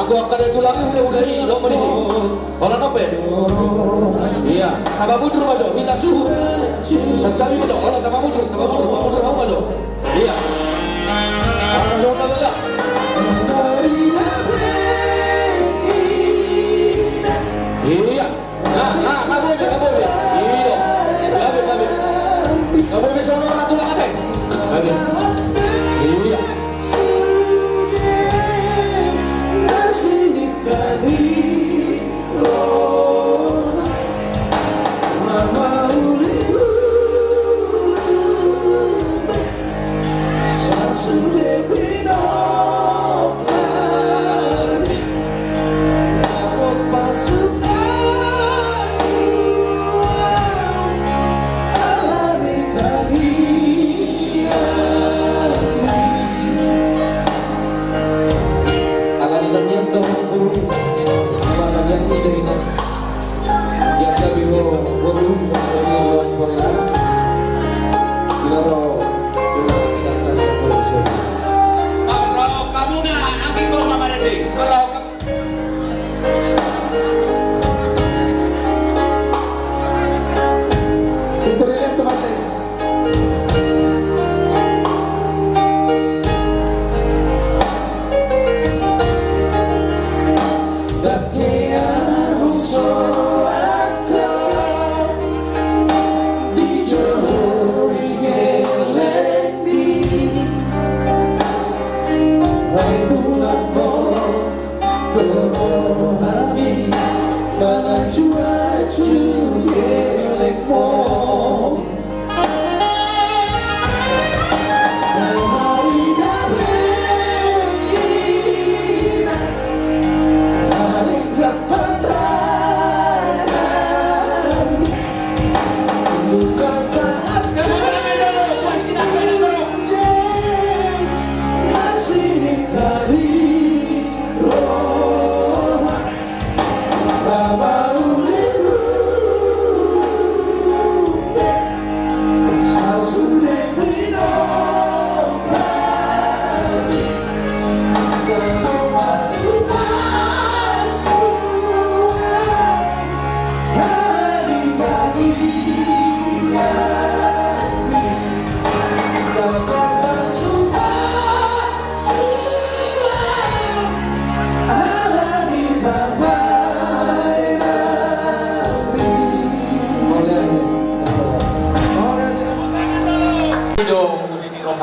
Aku akan itu lagi udah ini lo mau di sini. Orang apa ya? Iya, tambah mundur maju, minta suhu. Sekali maju, orang tambah mundur mau maju. Iya. Langsung enggak? Iya. Nah, kamu boleh. Iya. Kamu bisa orang satu lagi. Iya.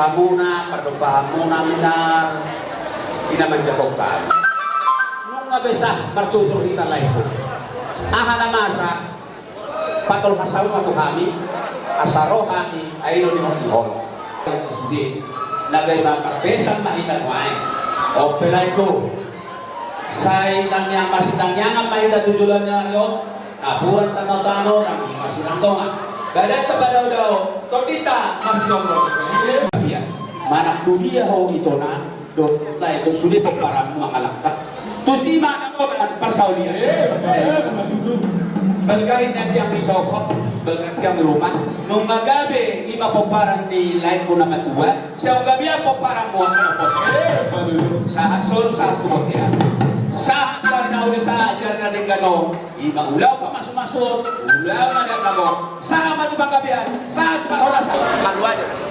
Kamuna, perdobahamuna minar, inamanjahokan. Nung mabesa, martutur kita lain. Ahana masa, patol kasaw patuhami, asarohami, ayno ni Hon. Sudi, nagay makarbesan mahitan wain. O pelay ko, sa itang masitang mahita tujulan niya yo, napuran tanaw-tanaw, namin masinangtongan. Gada daw, tordita, masinong manak dunia ho ito na doon tayo doon sulit po para mangalangkat terus di mana ko parsaulia balgahin natin ang isaw po balgahin ang rumah nung magabi ima po parang ni lain ko na matuwa siya ang gabi po parang mo sa son sa kumotya sa na uli sa dyan na din gano'n ima ulaw pa masumasot ulaw na din gano'n sa matubang gabihan sa matubang orasan kalwa dyan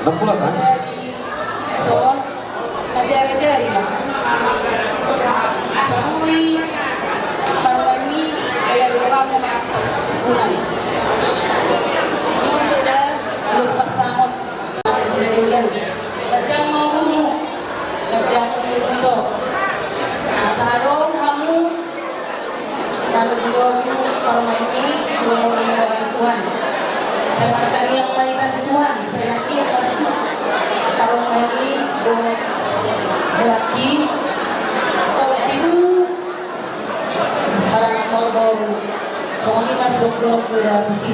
Napula kan? So, najari-jari lah. Samui, parwani, kaya lupa mo masih pasukunan. Beda, terus pasamot. Kerjaan mau kerjaan itu. Sarong kamu, lalu Saya teriak kebaikan Tuhan, saya laki akan kalau ini laki kalau itu para mau komunitas dokter berarti.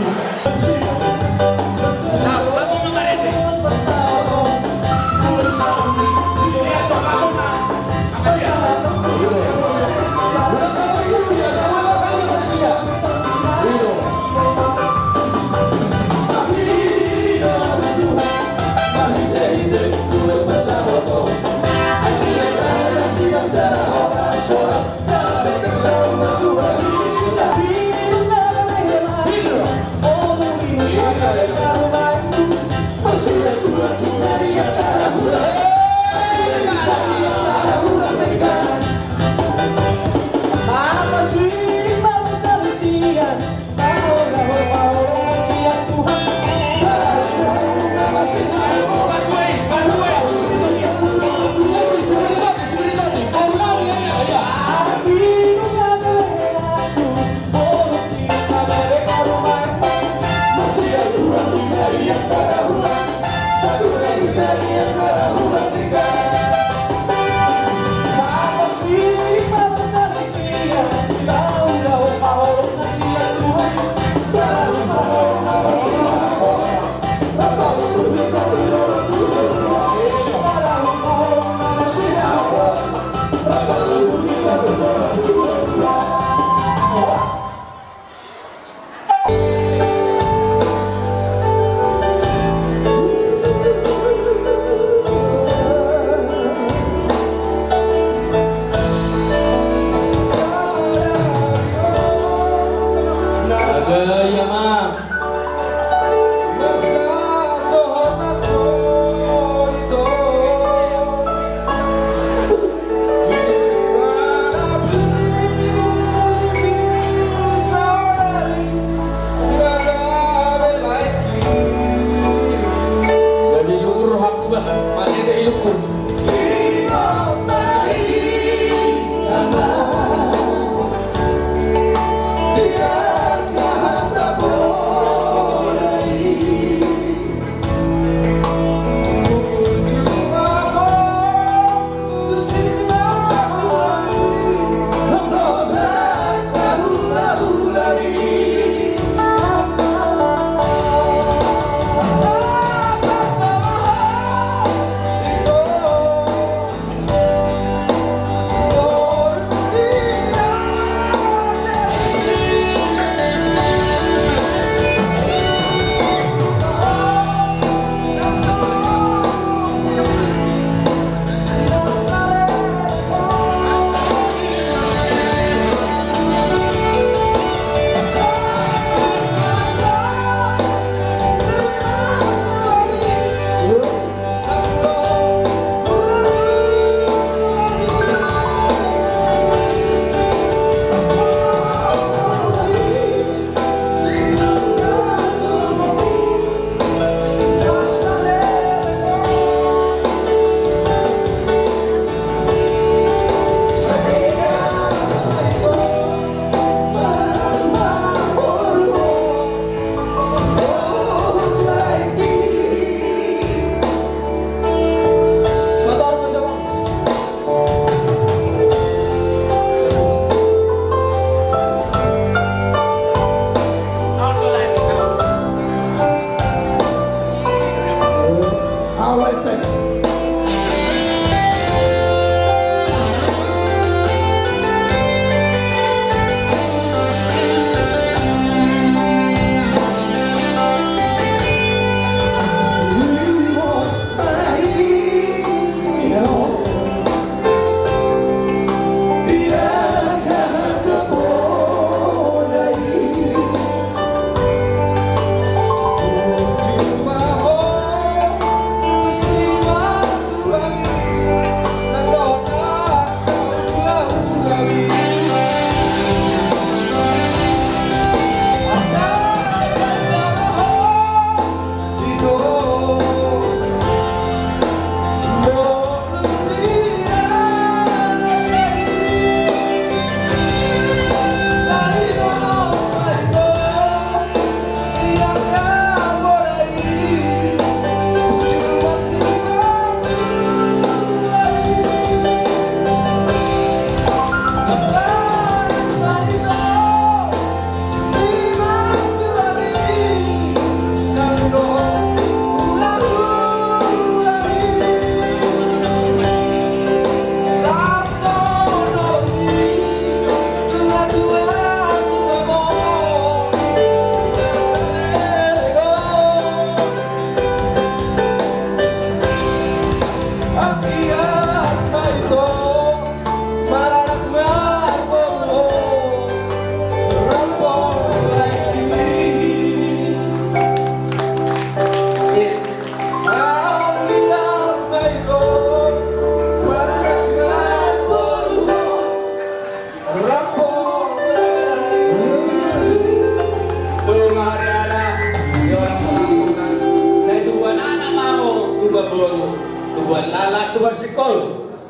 Oh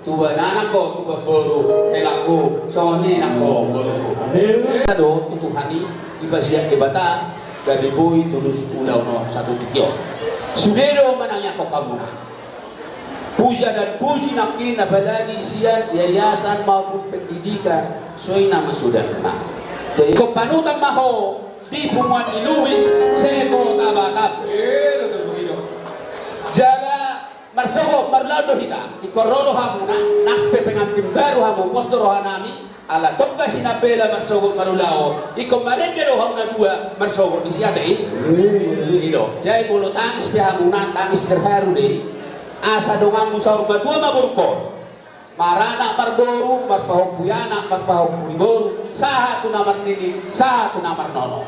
tuba nanako, tuba boru, helaku, soni nako, boru. Kado, tutuhani, ibasiak ibata, gadi boy, tulus ulau no, satu tikyo. Sudero manangnya ko kamuna. Puja dan puji nakin, apalagi siyan, yayasan maupun pendidikan, soy nama sudah kena. Jadi, kepanutan maho, di pumuan ni Luis, seko tabatap. Jaga marsogo marlado hita ikorolo hamuna nakpe pengantin baru hamu posto rohanami ala tokka sinabela marsogo marulao ikomarende rohamna dua marsogo disiade ido jai bolo tangis pihamuna tangis terharu deh asa dongan musaur madua maburko marana marboru marpahok puyana marpahok puliboru saha tu namar nini saha tu namar nono.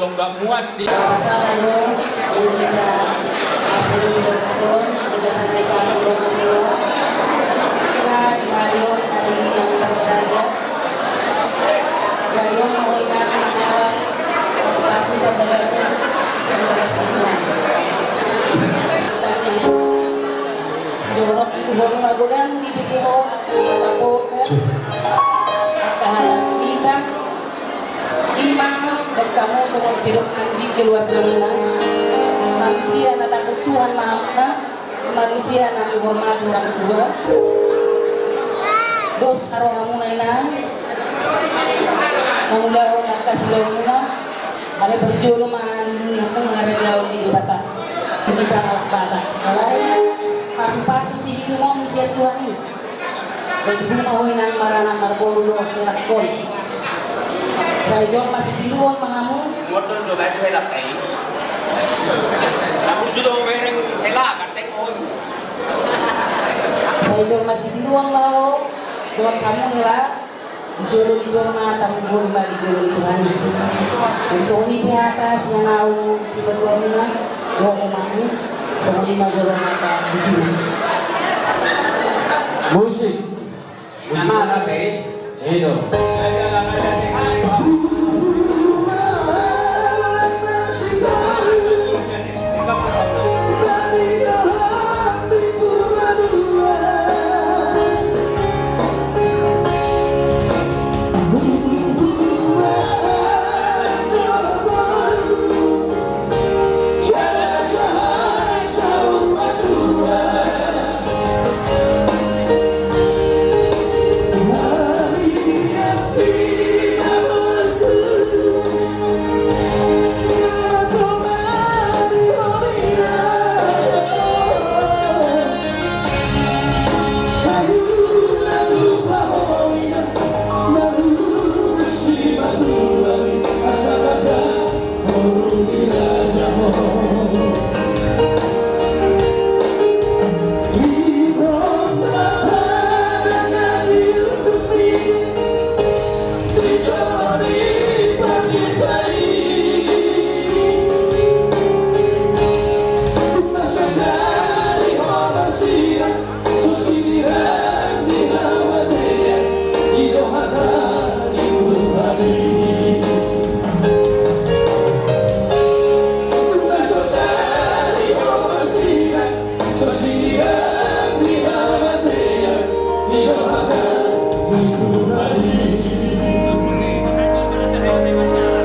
kalau nggak muat di Sidorok itu bolong lagunan dibikin aku kita lima dan kamu semua hidup di keluarga kita manusia na takut Tuhan maafkan manusia na menghormati orang tua dos karo kamu nainan kamu jauh atas lomuna ada berjodoh mandi aku mengarah jauh di bata ketika alat bata kalau pasu-pasu si diri mau misi Tuhan ini jadi mau nang marana marbolo lakon saya jom masih di luar mengamu modal do dai helak ai kamu judo mereng helak katek on saya jom masih di luar mau doang kamu nila di joro mata mengurba di joro di Tuhan dan soni di atas yang tahu si berdua mina doang kamu soni majoro mata di joro Musik. Musik nama apa? nabe Itu.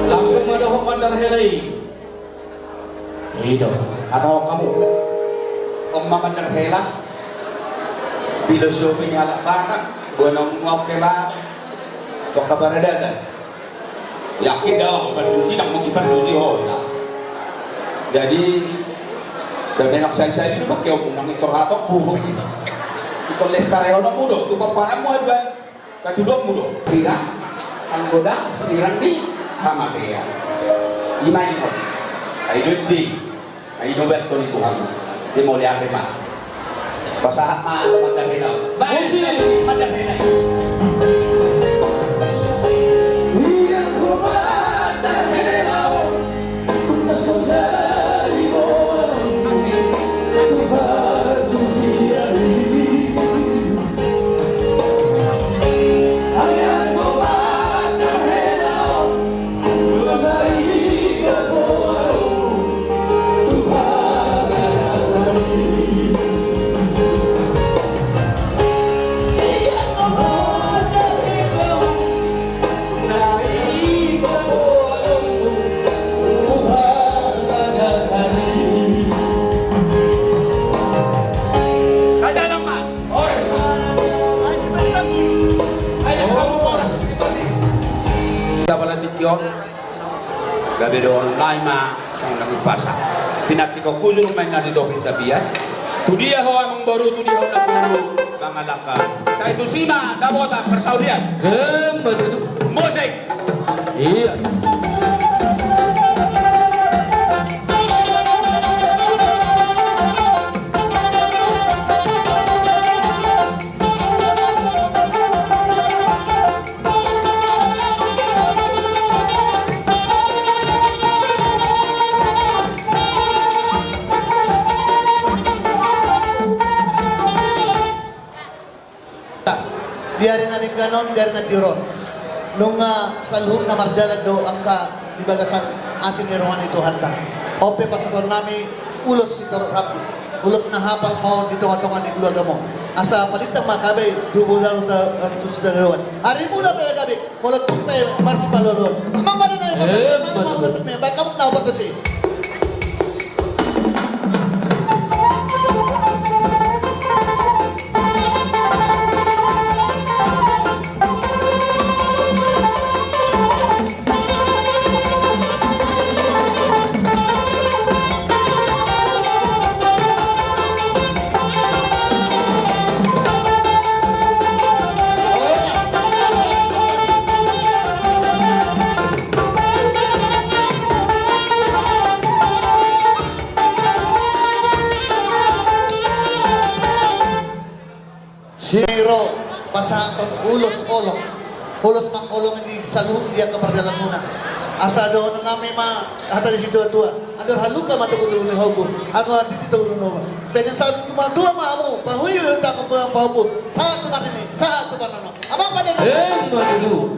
Langsung ada Mandar Helai. Itu. Atau kamu? Om Mandar helak filosofi ni halak banget gunung mau kela kok kabar ada yakin dah berjuji nak mau berjuji jadi dari nak saya dulu pakai om nang itu ratok buhuk ikut les karyawan mudo tu para mu ada kadudok mudo sirah anggoda sirang di sama dia imai kok ayo di ayo bet tu itu kamu dia mau lihat apa pasahat mah Mandar helai Musik. Mandar helai gabe do naima sang nang pasa pinati ko kuzur main na do tabiat tu dia ho amang baru tu dia ho na baru mangalaka sa itu sima dabota persaudian Kembali. musik Iya. ganon dari natiron. Nung salhu na mardalan do ang ka ibagasan asin ni Rohan itu hanta. Ope pasakon nami ulos si Toro Rabu. Ulok na hapal mo dito katongan ni keluarga mo. Asa palitang makabe dubulang ta susudaluan. Hari muna pa gabi. Mulot pa marsi palolon. Amang mana na ibasa. Amang mulot me ba kamu na obat si. Pero pasanton ulos olong. Ulos mangkolong di salu dia keperdalam muna. Asa doon nga may hata di situ tua. Andor haluka matukutul ni hobo. Ako nanti dito no. Pengen sa dua maamu, pahuyo ta ko ang pahubo. Sa tu marini, sa tu panano. Amang pada na. Madu.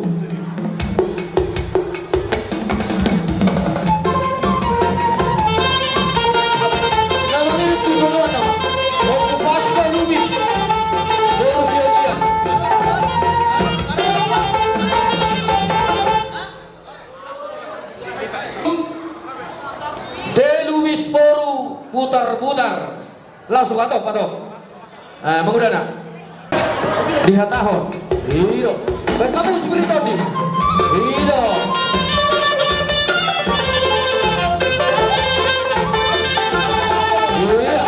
Putar-putar langsung patok. Mengudana lihat tahun iyo baik kamu seperti tadi iyo iya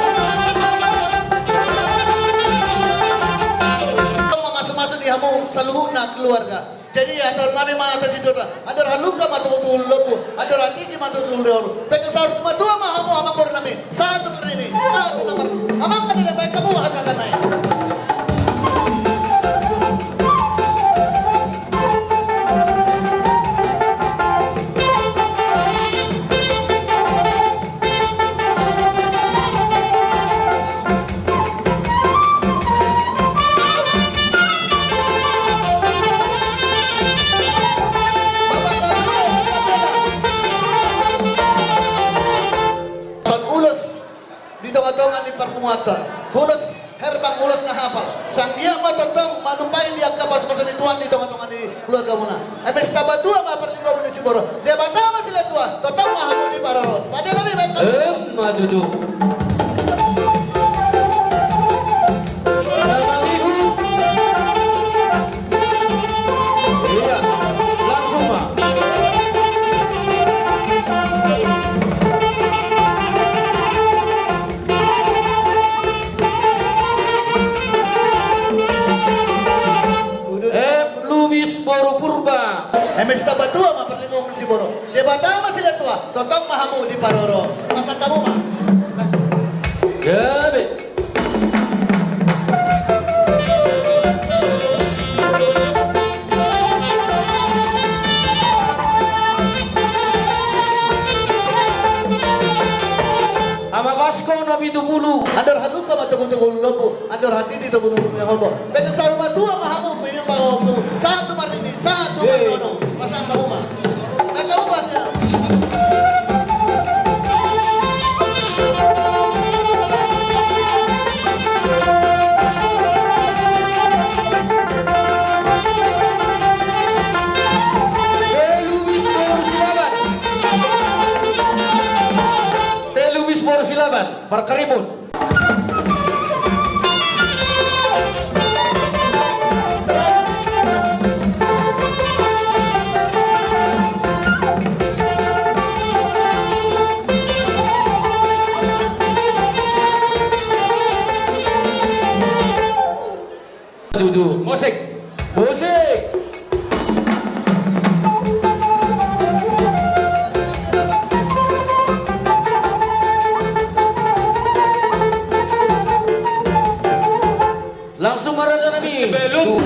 masuk-masuk di hamu seluruhna keluarga. Jadi ador nami ma atas itu ador haluka matutul lobu ador hati matutul leor pengesar dua ma hamu amang bor nami satu ini satu nomor amang pada baik kamu asatan naik. Permuatan, hulos herbang hulos na hapal. Sang dia matotong manumpain dia kapas-pasan ituan dito katongan di keluarga muna. Ebes tabadua ma perlinggo ni Siboro. Dia batama sila tua, totong mahamu di Parorot. Pada nabi baik kamu. Madudu. Iya, langsung Pak. Boro purba. Emes tabadua ma perlinggo ni Siboro. Dia batama sila tua, totong mahamu di Parorot. Masa tamu ma. Gabe. Ama Basko nabi tu bulu. Andor haluka matukutul lobu, andor hati dito bulu ni holbo. Pengen saruma dua mahamu pinyo pahomu. Satu marini, satu mardono. Masang tamu ma. Nagkaubannya. Berkerimun. Duduk. Musik. Langsung marada nabi. Belum.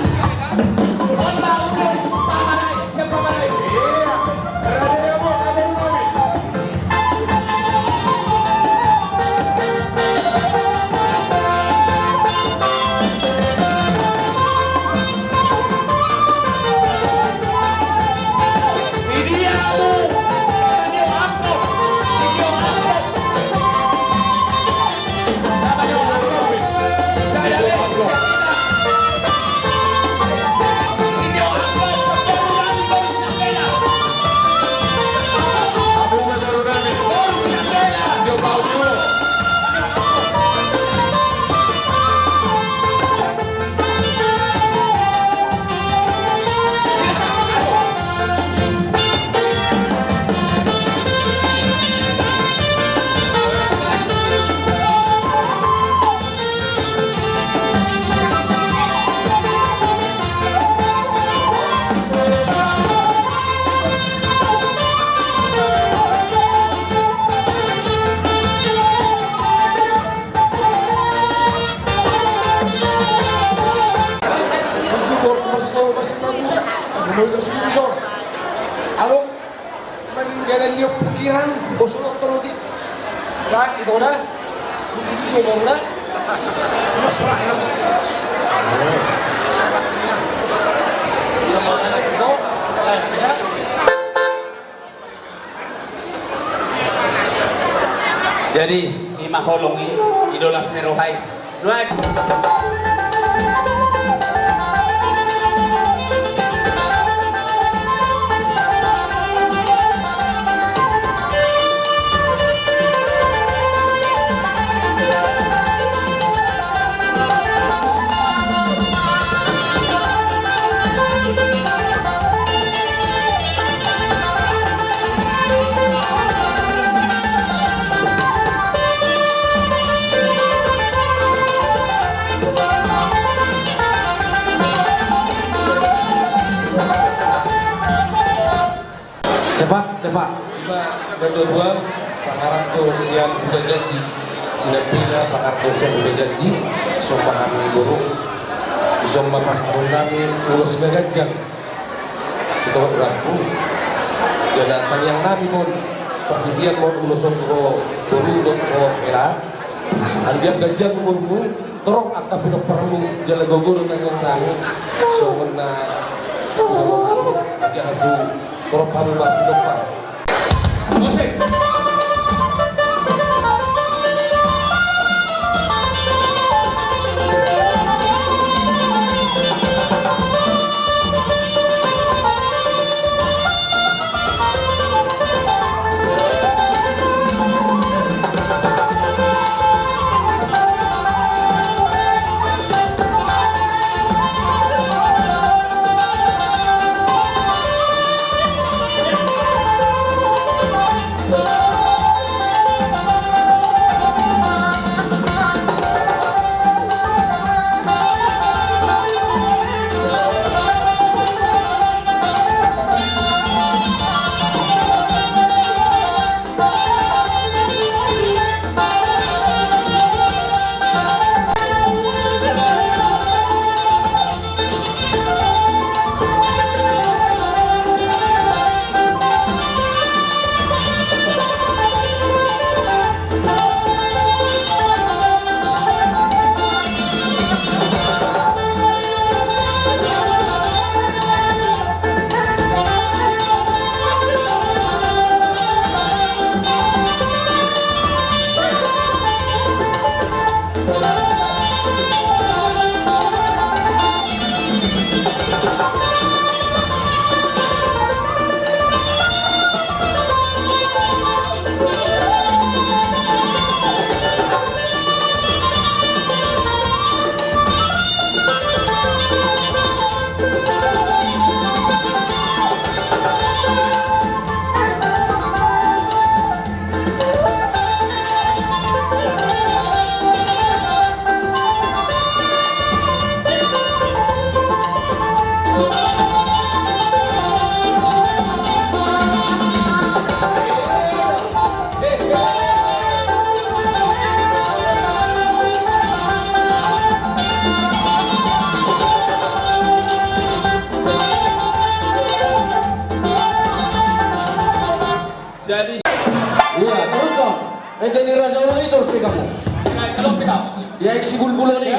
pikiran, kusulot terus. Nah, itu na. Itu baru na. Masuk ya. Sama anak itu, ya. Jadi, imaholongi idolas ni Rohay. Rohay. Cepat, cepat. Lima dan dua pangaran to siang udah janji sinapila pangar to siang udah janji sompahan burung isong mapas tahun kami ulos gajang kita beraku ya datang yang nami pun pagitian mo uloson ko burung dot ko merah andiang gajang umurmu torong akta pinok perlu jala gogoro kanyang nami so na dia aku torong paru ba pinok par musik. Jadi, Iya, terus dong. Ini Raja Ulangi terus nih kamu. kalau kita Ya eksi bulbulo nih.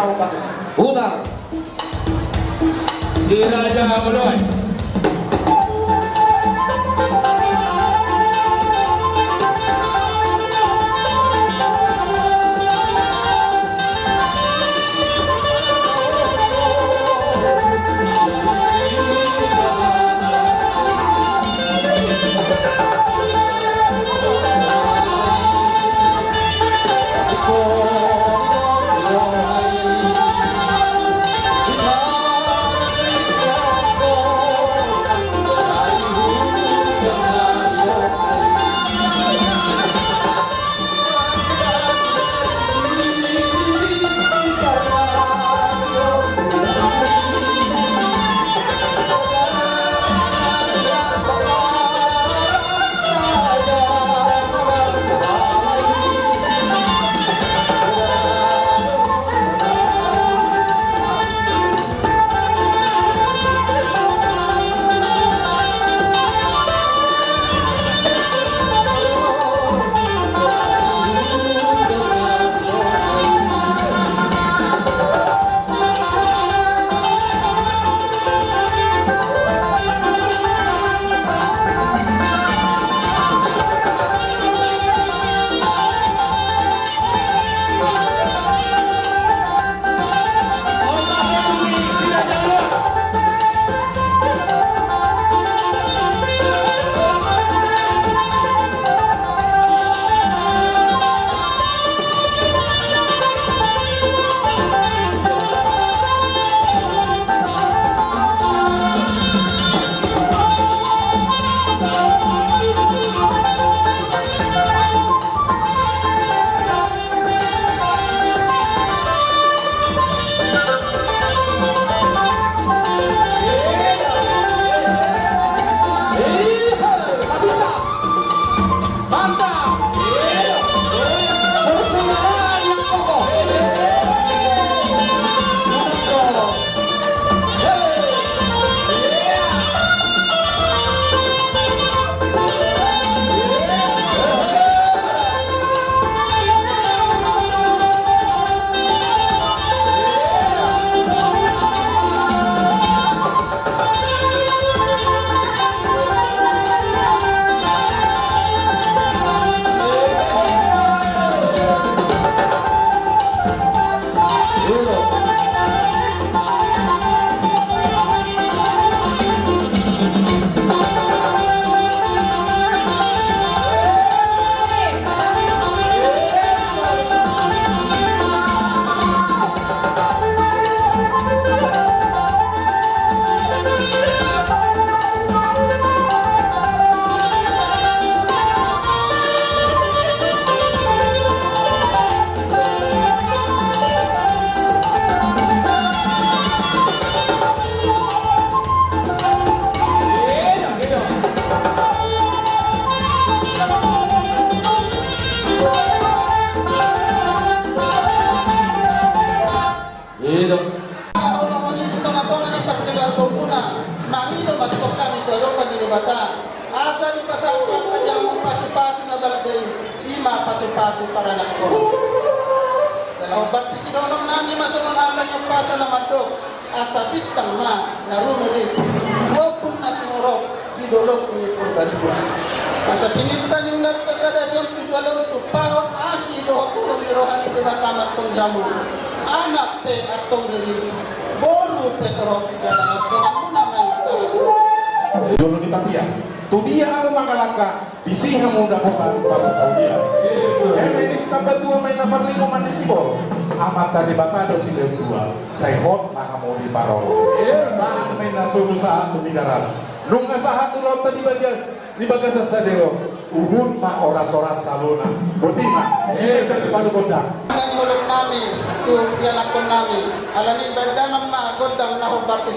Rahu Patus. Putar. Si Raja Bedoy. Asa di pasangkat tajamu pasu-pasu na balagay, ima pasu-pasu para nakon. Dalam bakti si donong nami masungon alang yung pasa na madok, asa bitang ma narumiris, wapun na sumurok, didolok ni Purbaliguan. Asa pinintan yung nagkasada yung tujualon to, pahon asi doho tulong ni rohani di batamat tong jamu. Anak pe atong riris, boru Petro, jalan nagkongan mo naman sa ato. Jono kita pia. Tu dia ang makalaka, bisihan mo na bukan para sa dia. Menis kabatua may naparlingo man ni Sibor. Amat tadi batado si Tua. Say hot makamuli parolo. Sana may nasuno sa ato ni Garas. Nung asahan tu laut tadi baga sa sadeo. Uhun ma oras-oras saluna. Buti ma. Ito si Padugoda. Ang hulog namin, tu yalakon namin. Alani bandamang maagondang nahubatos.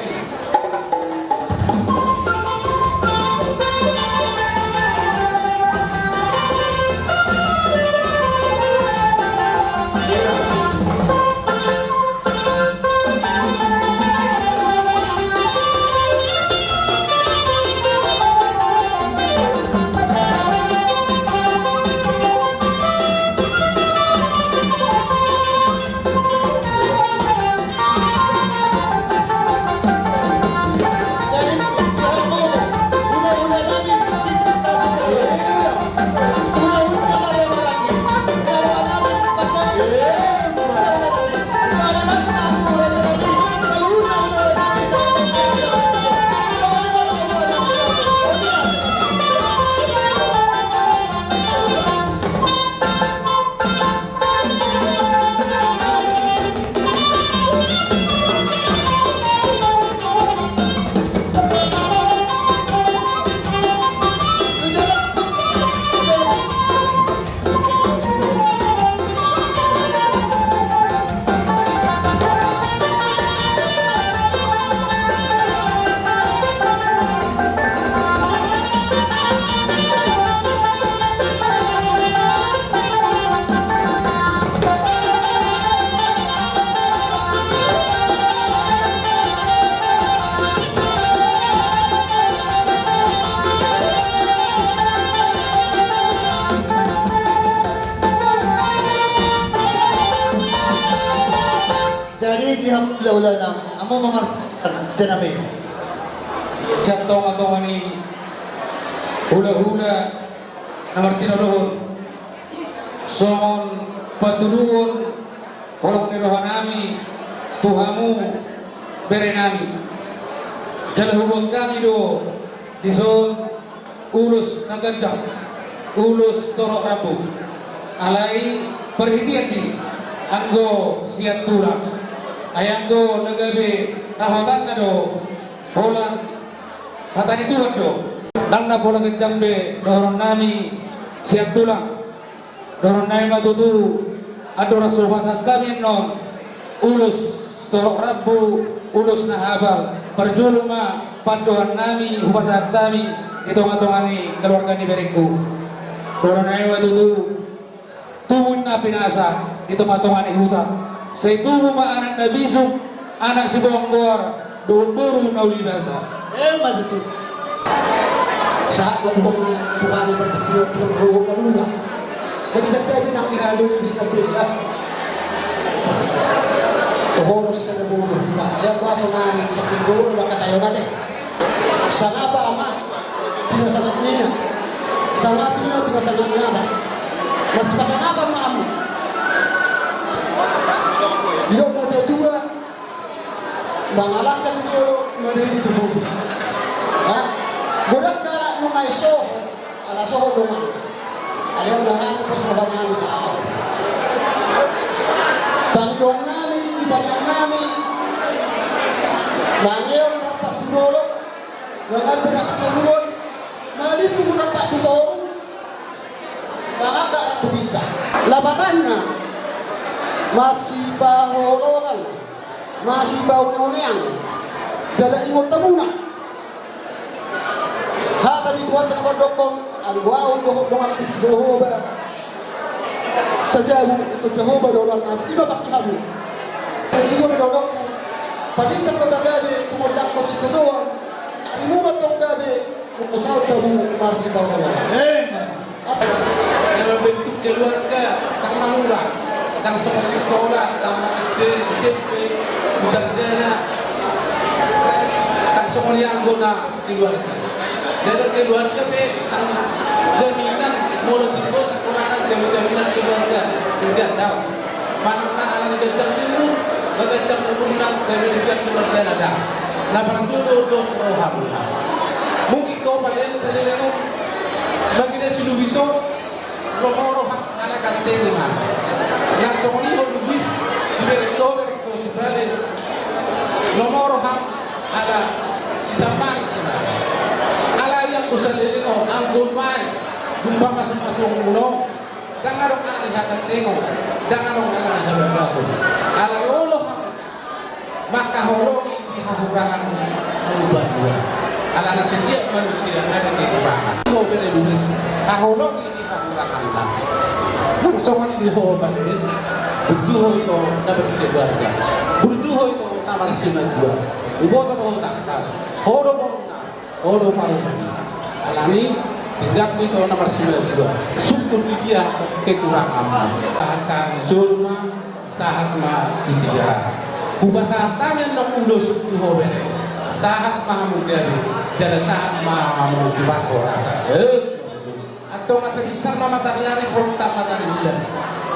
diham laula na amo mamarsan janami. Jantong atau ani hula-hula nomor tinuruhun songon patulungun kolong nirohanami tuhamu berenami jalan hubung kami do dison ulus nagancang ulus torok rabu alai perhitian di anggo siat tulang ayanggo nagabe nahotan na do holang kata itu do nang na polang kecambe doron nami siat tulang doron nami matutu ado rasul pasat kami non ulus torok rabu ulus nahabal perjuluma pandohan nami hupasat kami itong-itongani keluarga ni berengku doron nami matutu tumun na pinasa itong-itongani huta sa itumo ma anak na bisog anak si Bonggor doon buru na ulibasa Matutu. Saat waktu kami bertekuk peluru kanulah, jadi setiap nak dihalu bisa bela. Tohono sa nabulo na yang baso nani sa pinggul makatayo natin. Sana pa ama pinasangat niya. Sana pinasangat niya ba? Mas pasana pa maamu. Yung mo dua mangalak ka dito manili tubuh. Ha? Budak ka nung ay so, ala so naman. Alam mo nga po sa mga namin na tanggong namin, itanyang namin, nangyong napatulog, mga pinatutulog, nalito mo ng patutulog, mga karatubika. Labatan na, masipahologan, masipahologan, dalain mo tamuna. Hata ni Tuhan telah mendokong al-wa'u dengan Jehovah. Saja itu Jehovah dolan nabi iba pakihamu. Jadi mo dodok palinta ko dagabe tumudak ko sa doon. Imo matong gabe kung usaw ta mo marsi bawala. Dalam bentuk keluarga tak manura, tak sekolah, tak SD, SMP, sarjana, tak sekolah anggota keluarga. Dari keluarga pe ang jaminan monotipo sekolah jaminan keluarga tidak tahu. Mana anak jajang dulu, jajang urunang dari keluarga ada. Nah para dulu dos roham. Mungkin kau paling seleleng bagi dia silu biso roham anak kante ni mana. Nah semua ini lubis direktur sebenarnya nomor roham ada ditambah sini. Kusalili ko ang gulmay gumpa masuk ulo dangarong anak sa kantingo dangarong anak sa babago alayolo makaholo dihahurangan ang ubah-ubah ala na setiap manusia ada kekurangan ko beredulis kaholo dihahurangan lang nangsoman dihoban din burjuho ito na berkeluarga burjuho ito na marsiman dua iboto mo takas horo mo na horo paru alami tidak itu nomor 92 syukur dia kekurangan bahasa zulma sahat ma ditigas ubah sahat tamen no ulus tuhobe sahat ma mudari jada sahat ma mudibat rasa atau masa besar mama tarlari konta mata bulan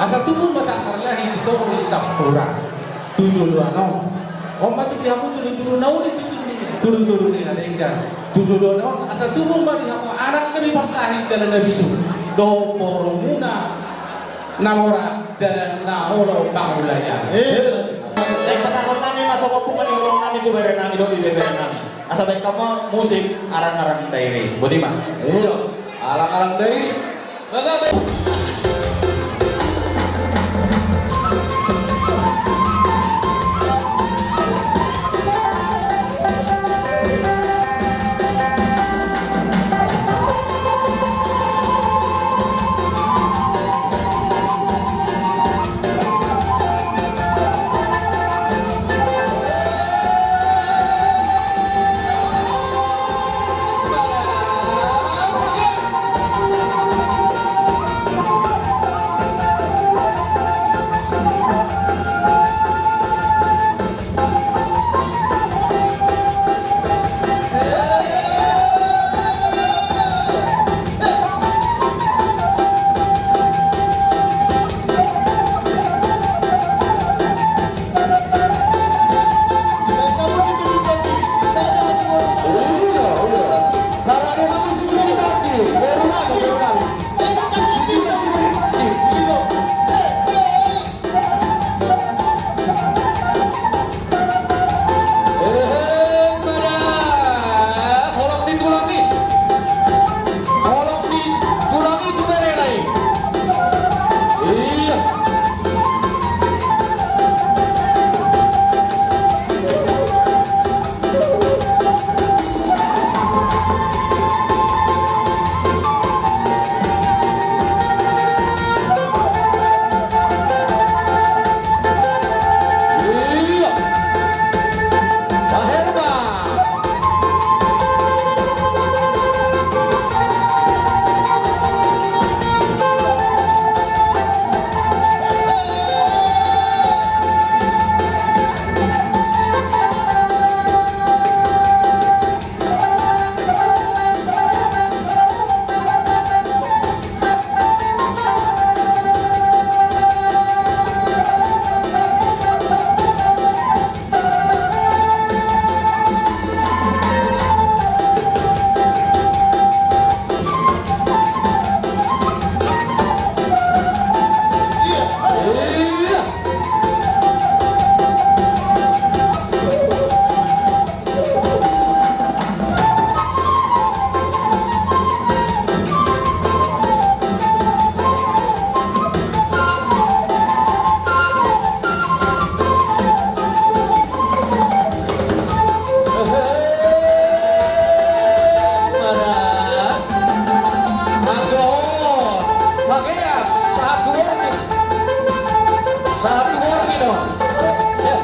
asa tubuh masa tarlari itu di sapura 72 no omat dihamu dulu nauni turun ni ada enggan 72 non asal tubuh bagi sama anak kami partahi jalan Nabi Su do poromuna namora jalan naolo paulaya patakot namin masuk kopungan yung namin kubere namin do ibebere namin asa baik kamu musik arang-arang dairi Budiman Iya, alang-alang dairi. Bagaimana? Satu orang ini dong. Ya.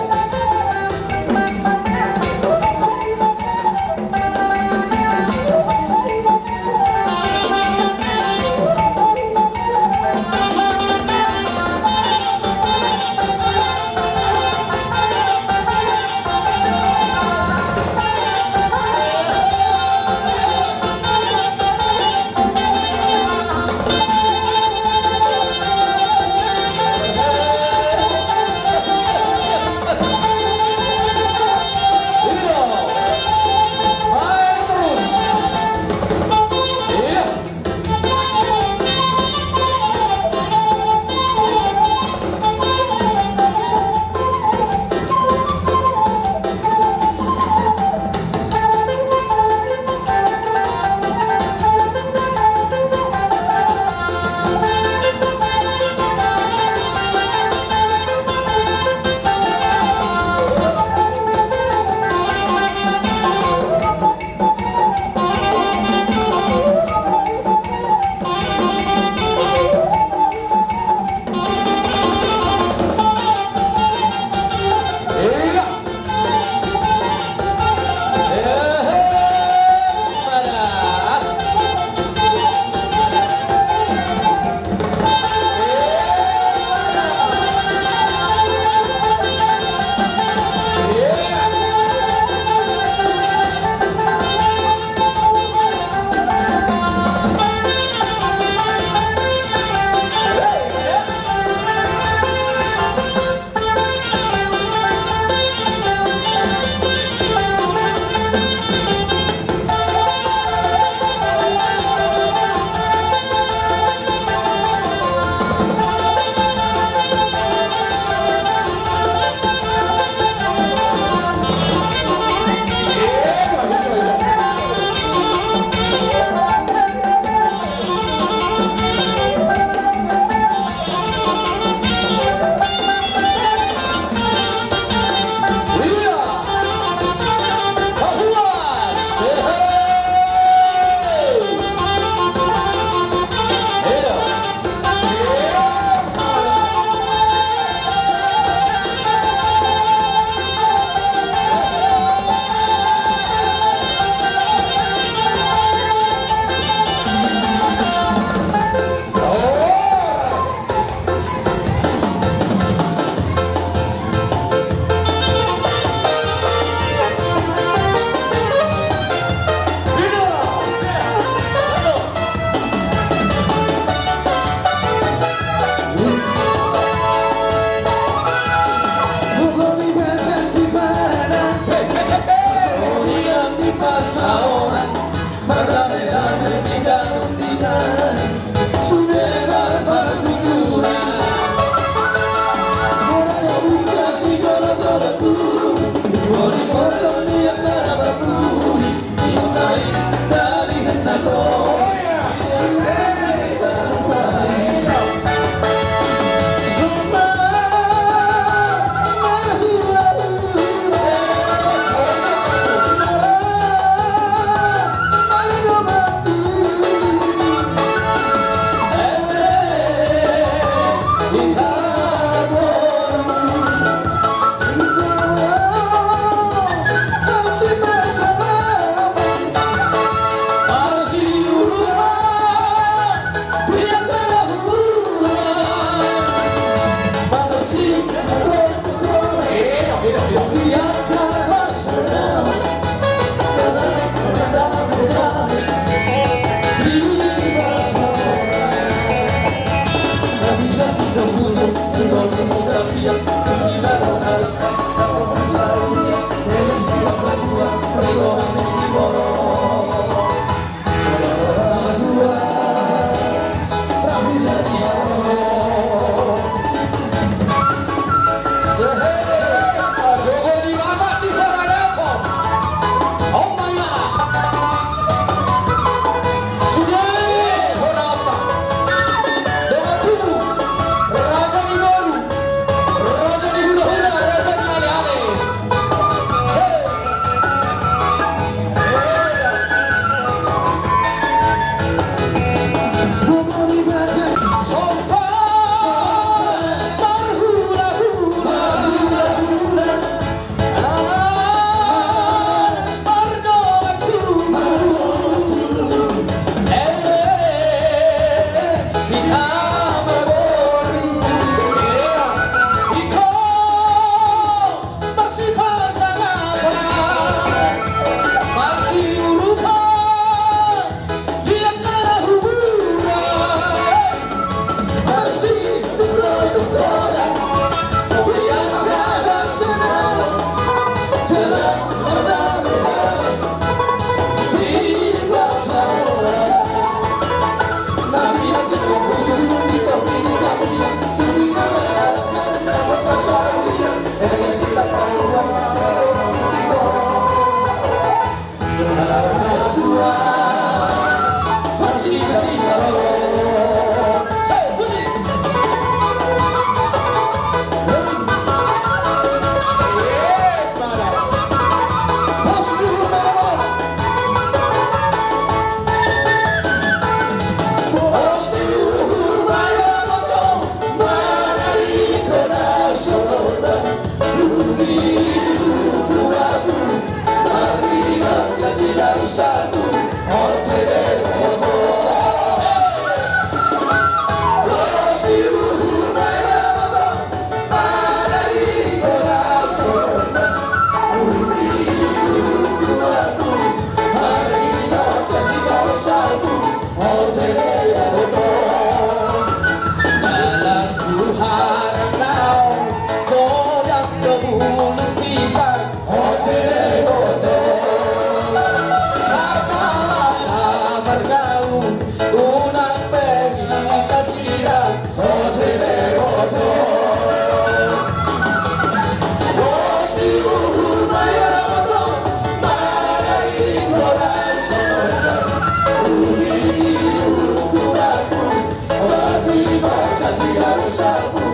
sabu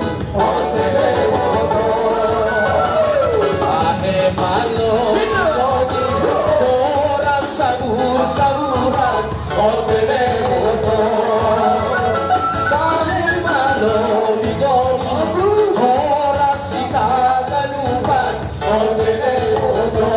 otele moto sahe malo jodi ora sabur saburan otele moto sahe malo jodi ora sita galupan otele moto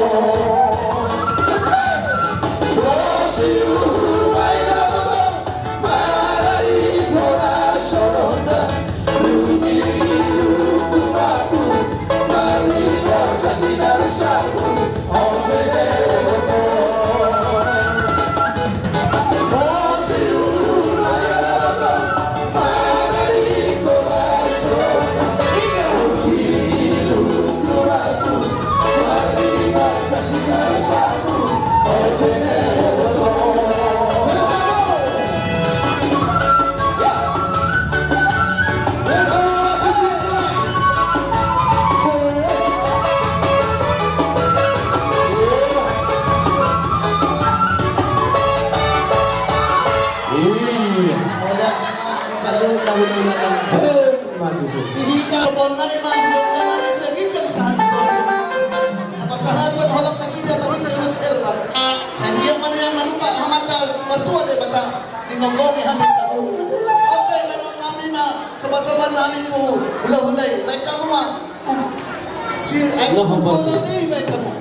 Salud na hulungan lang. Ihika ko na ni Maglog na narisagikan sa hantong. Napasahan ko halak na sila makita yung serra. Sandiyan man yung manupa, hamata, matuwa de bata. Ningogomi hamis sa ulo. Okay, manong namin na sabas-sabas namin ko hula-hulay. May kamuma. Si Ice Bulani, may kamuma.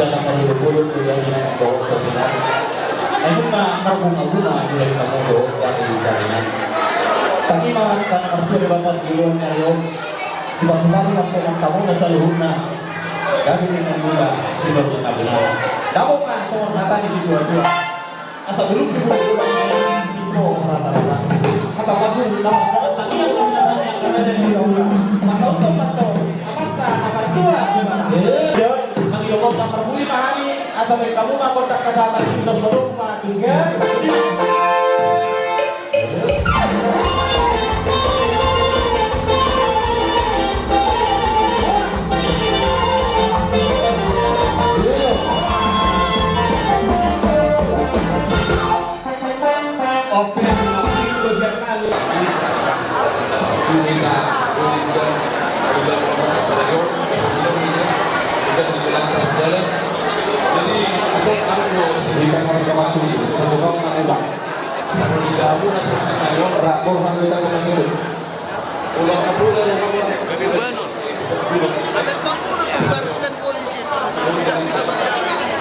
Diyan ang marulog-ulog ko yan sa doon ko bilang. Ayun nga, marbunga-bunga nilay ka mo doon dari Karinas. Takiman ka na marpilibagan gulong niya yun. Diba-subasin ang pumangkamu na sa luhod na. Gabi din ang mula, sinod ng kabila. Damo nga, so natani si Dua-Dua. Asa belum dibuat-buat ngayon, hindi mo rata-rata. Kata masun, naman takiyan kami na lang yang karena jadi hula-hula. Matau tempat to, amasta, nomor 2, gimana? Yun, ang ilokop ng Marbuli Mahani, asa may kamu makontak ka sa atin, kita sumarong kumatis nga. Oke, itu siap kali. Ada tamu ng garis dan polisi itu tidak bisa berjalan di sini.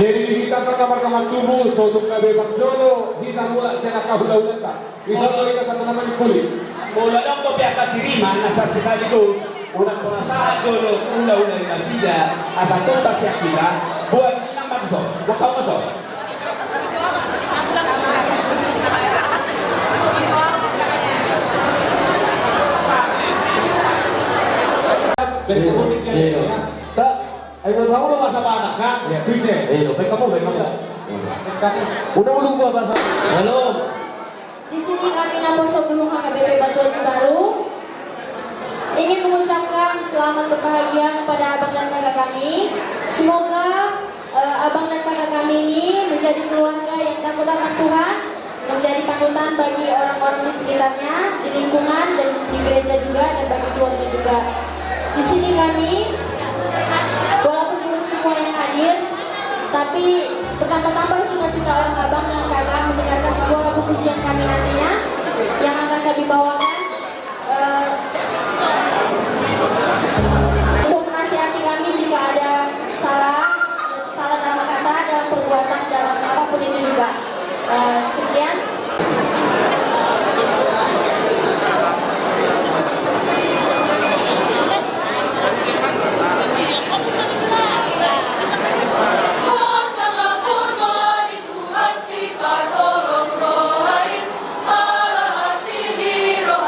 Jadi kita ke kamar-kamar tubuh, untuk Nabi Jolo, kita mula siya nakahula-hula ka. Isa mo kita sa naman ni Puli. Mula lang to pihak kiriman nasa sekaligus unang perasahan Jolo ula-ula na siya asa tuntas siya kira buat inang masuk. Huwag kang masuk. Dari kebutik Iya. ya. Tak, ay mo tahu lo masa panak ka? Ya, bisa. Baik kamu. Udah lupa bahasa. Shalom. Di sini kami Naposo Gunung HKBP Batu Haji Baru ingin mengucapkan selamat berbahagia kepada abang dan kakak kami. Semoga abang dan kakak kami ini menjadi keluarga yang takut akan Tuhan, menjadi panutan bagi orang-orang di sekitarnya, di lingkungan dan di gereja juga dan bagi keluarga juga. Di sini kami, walaupun belum semua yang hadir, tapi bertambah-tambah sukacita orang abang dan kakak mendengarkan sebuah lagu pujian kami nantinya yang akan kami bawakan untuk menasihati kami jika ada salah dalam kata, dalam perbuatan, dalam apapun itu juga. Sekian. Tuhan si patolong rohain, Allah asih di roh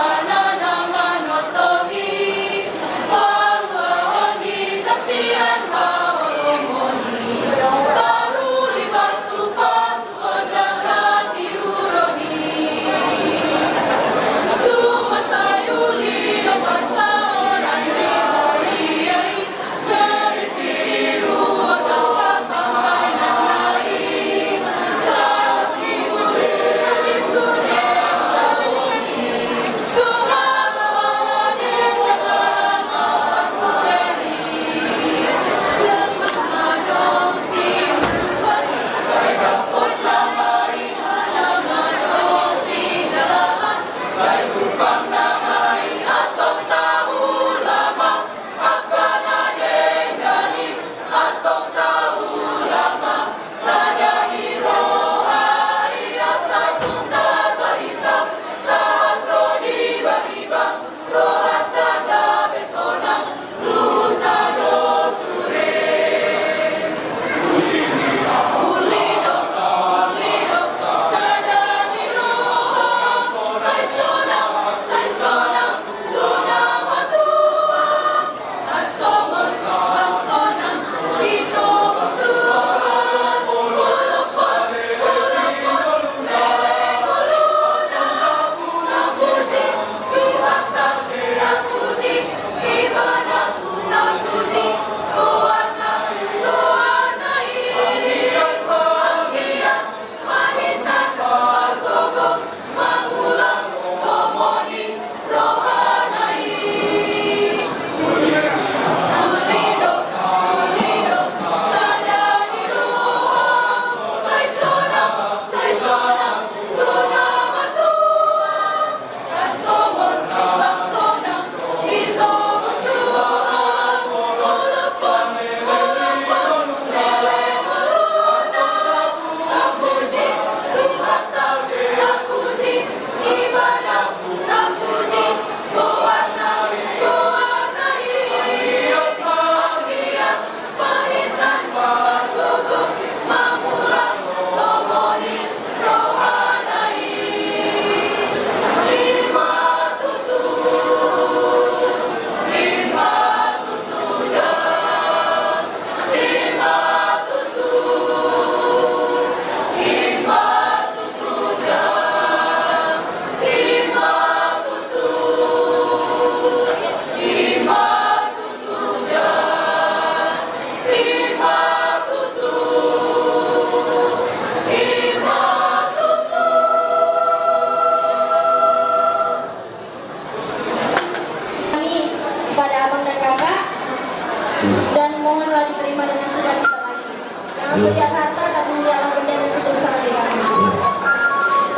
telah diterima dengan sukacita lagi. Jangan melihat harta, tapi melihatlah benda dan ketulusan hati kami.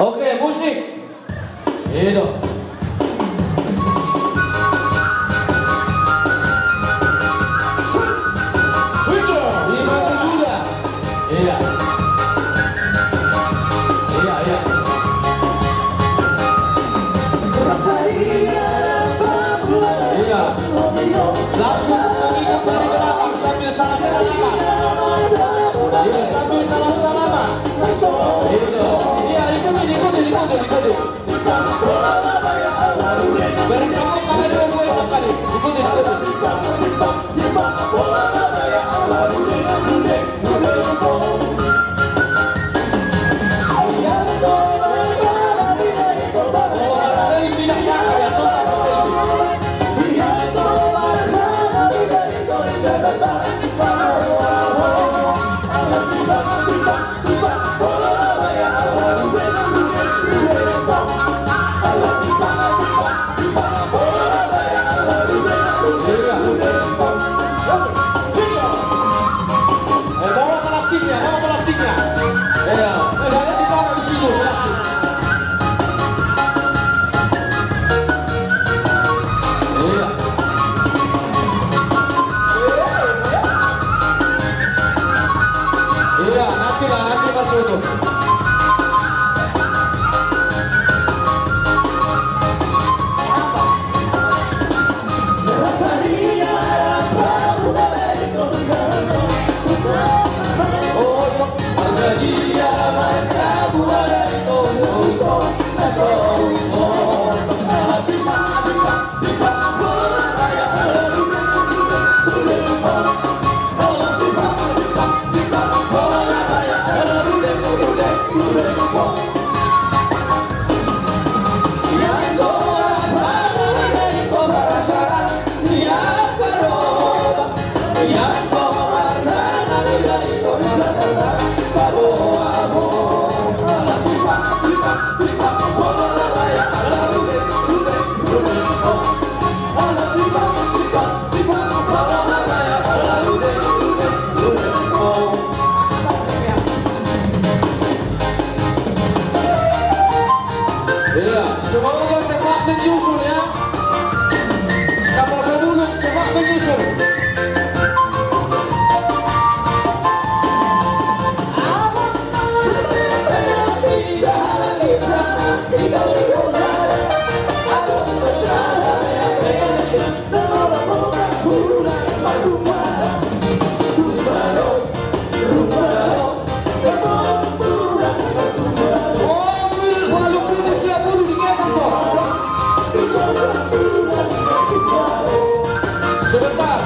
Oke, musik. Itu. Lima tujuh. Iya. Iya, iya. Iya. Langsung mengingat dari belakang sambil salam-salaman. Iya, sambil salam-salaman. Itu. Iya, ikutin. Bertemu kami dua kali. Ikutin. Bawa plastiknya. Iya, saya ditaruh di situ plastik. Iya. Iya, nanti bertutup. Oh, sok harga dia mereka buat dari konsumsi naso. Iya, semoga cepat menyusul ya. Kapal sebelum cepat menyusul. Sebentar.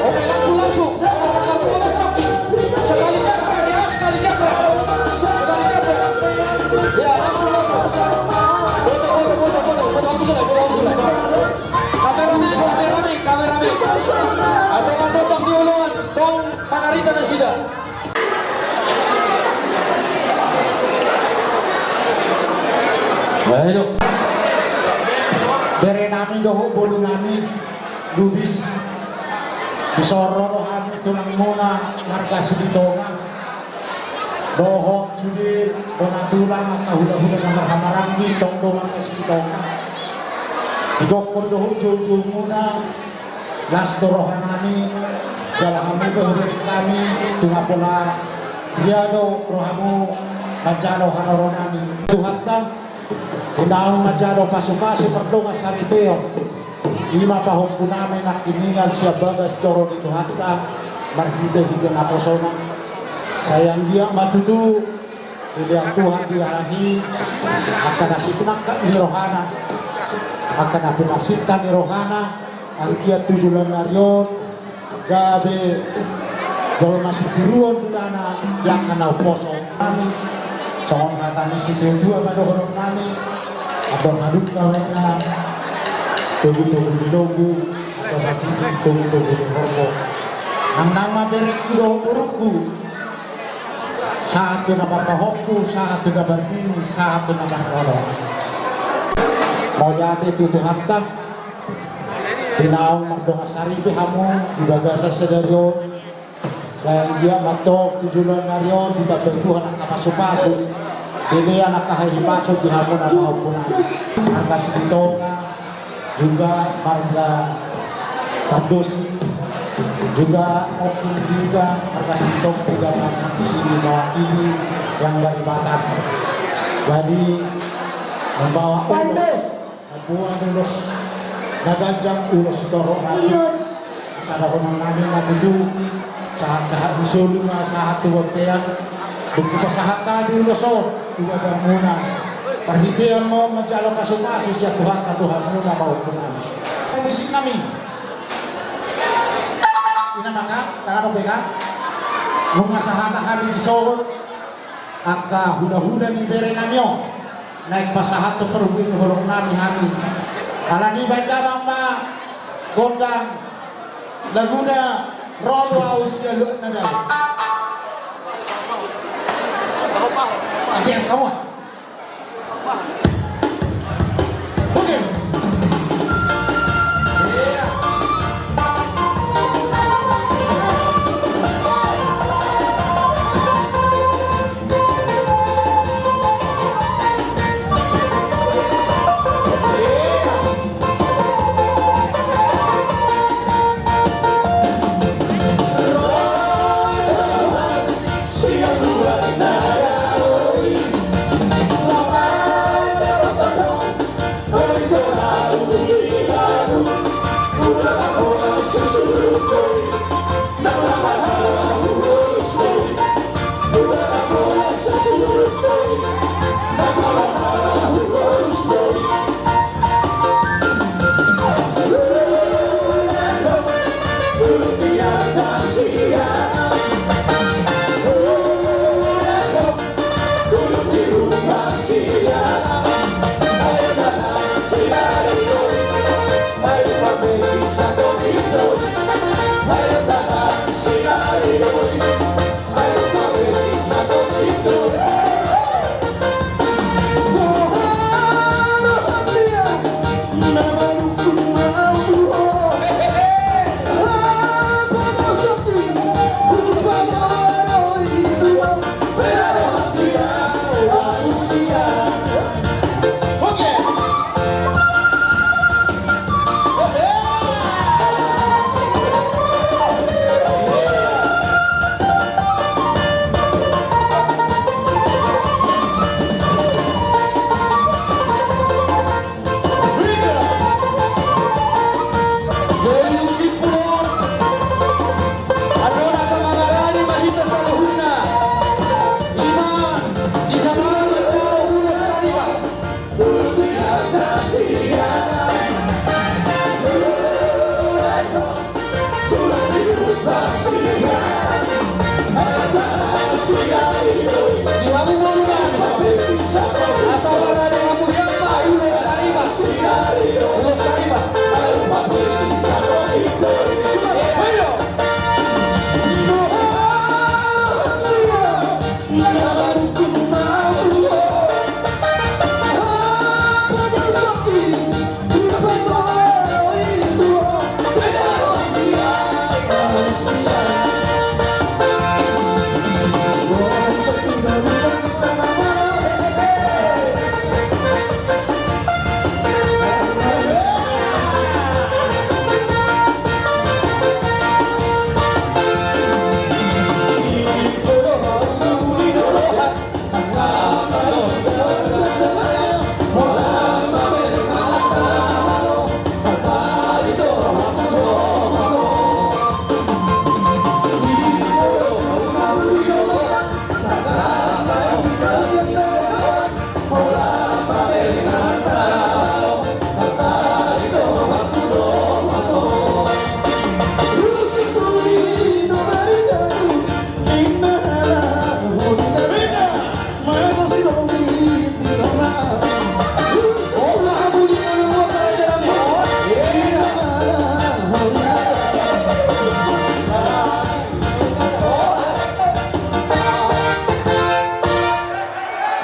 Oke, langsung. Sekali japret ya, sekali japret. Ya, langsung. Foto. Kameramen. Atau mandotong di ulungan, tong panarita na sida. Ayo. Bere namin doho bulu namin lubis isoro kami tulang muna marga sibitonga doho julir tulang at hula-hula ng marhamaranggi tongdo marga sibitonga igokon doho jujul muna las dorohan nami jalahami kehidupan kami tunga pola triado rohamu majalo hanoro nami Tuhan ta Undaang madyado paso-paso perdonga sa ripeo. Ima pahong po namin na kiningal siya bagas coro dito hata. Marhita-hita na po sona. Sayang dia matutu. Hindi ang Tuhan diarahi. Akan nasipinaka ni Rohana. Akan napinasita ni Rohana. Ang kia tujulan na riyon. Gabi. Kalau masih turuan na yang kanau poso kami. Soong kata ni si Tujuan madohorong nami atau ngaduk kawin na tugu-tugu di logu atau tugu-tugu di hormo ang nama berek kudo uruku satu nama pahokku satu nama bini satu nama rolo mau yate itu Tuhan tak Tinaong Mardongasari Pihamu di bagasa sedario saya dia batok tujuan narion di babetuhan anak kapasu-pasu ini anak kahipasu di hamun anak haupunan angka segitonga juga marga Kardosi juga Oki juga marga Sintong juga anak sini mewakili yang dari Batam jadi membawa membuang ulos nagajang ulos toro natin sa nakunang namin natudu sahat-sahat bisulong nga sahat tuwagtayan bukti pa sahat tadi uloso iwagang muna perhitian mo madyalo kasumaso siya Tuhan ka Tuhan muna maupunan musik kami inamaka nakano ka nung nga sahat kami bisolong at hula-hula ni Bere namyo naik pasahat to perubin hulong nami kami alani damang ma gondang Laguna Rolo Ausia Luat Nadal Tapi yang kamu Oke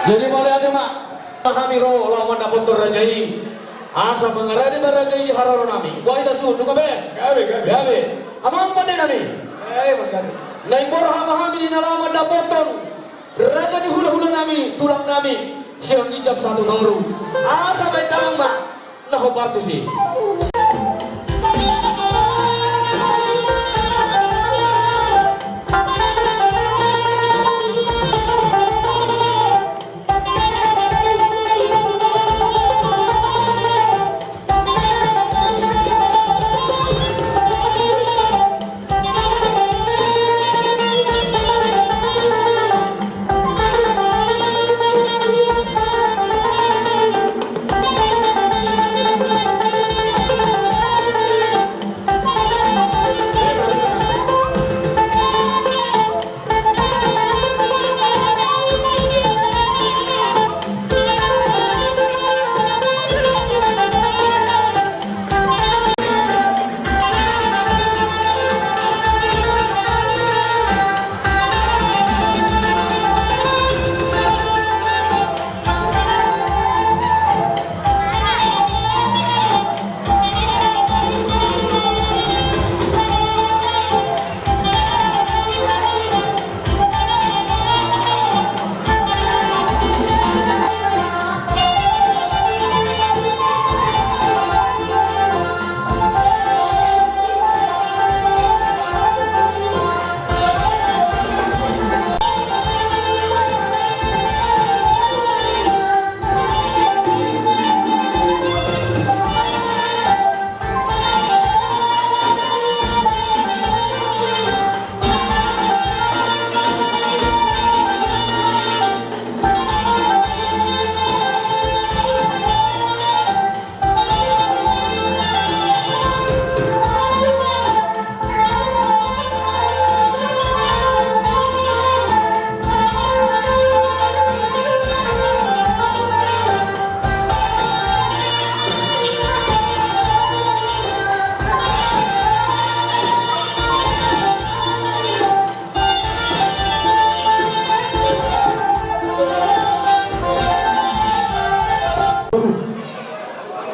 Jadi boleh ada mak kami roh lawan dapat terajai Asa mengarani baraja ini hararo nami. Wahida su nuka be. Gabe. Amang pande nami. Naik boro hama-hami di nalama dapoton. Raja di hula-hula nami, tulang nami. Siang hijab satu toru. Asa baik dalang mak. Nah hobartu sih.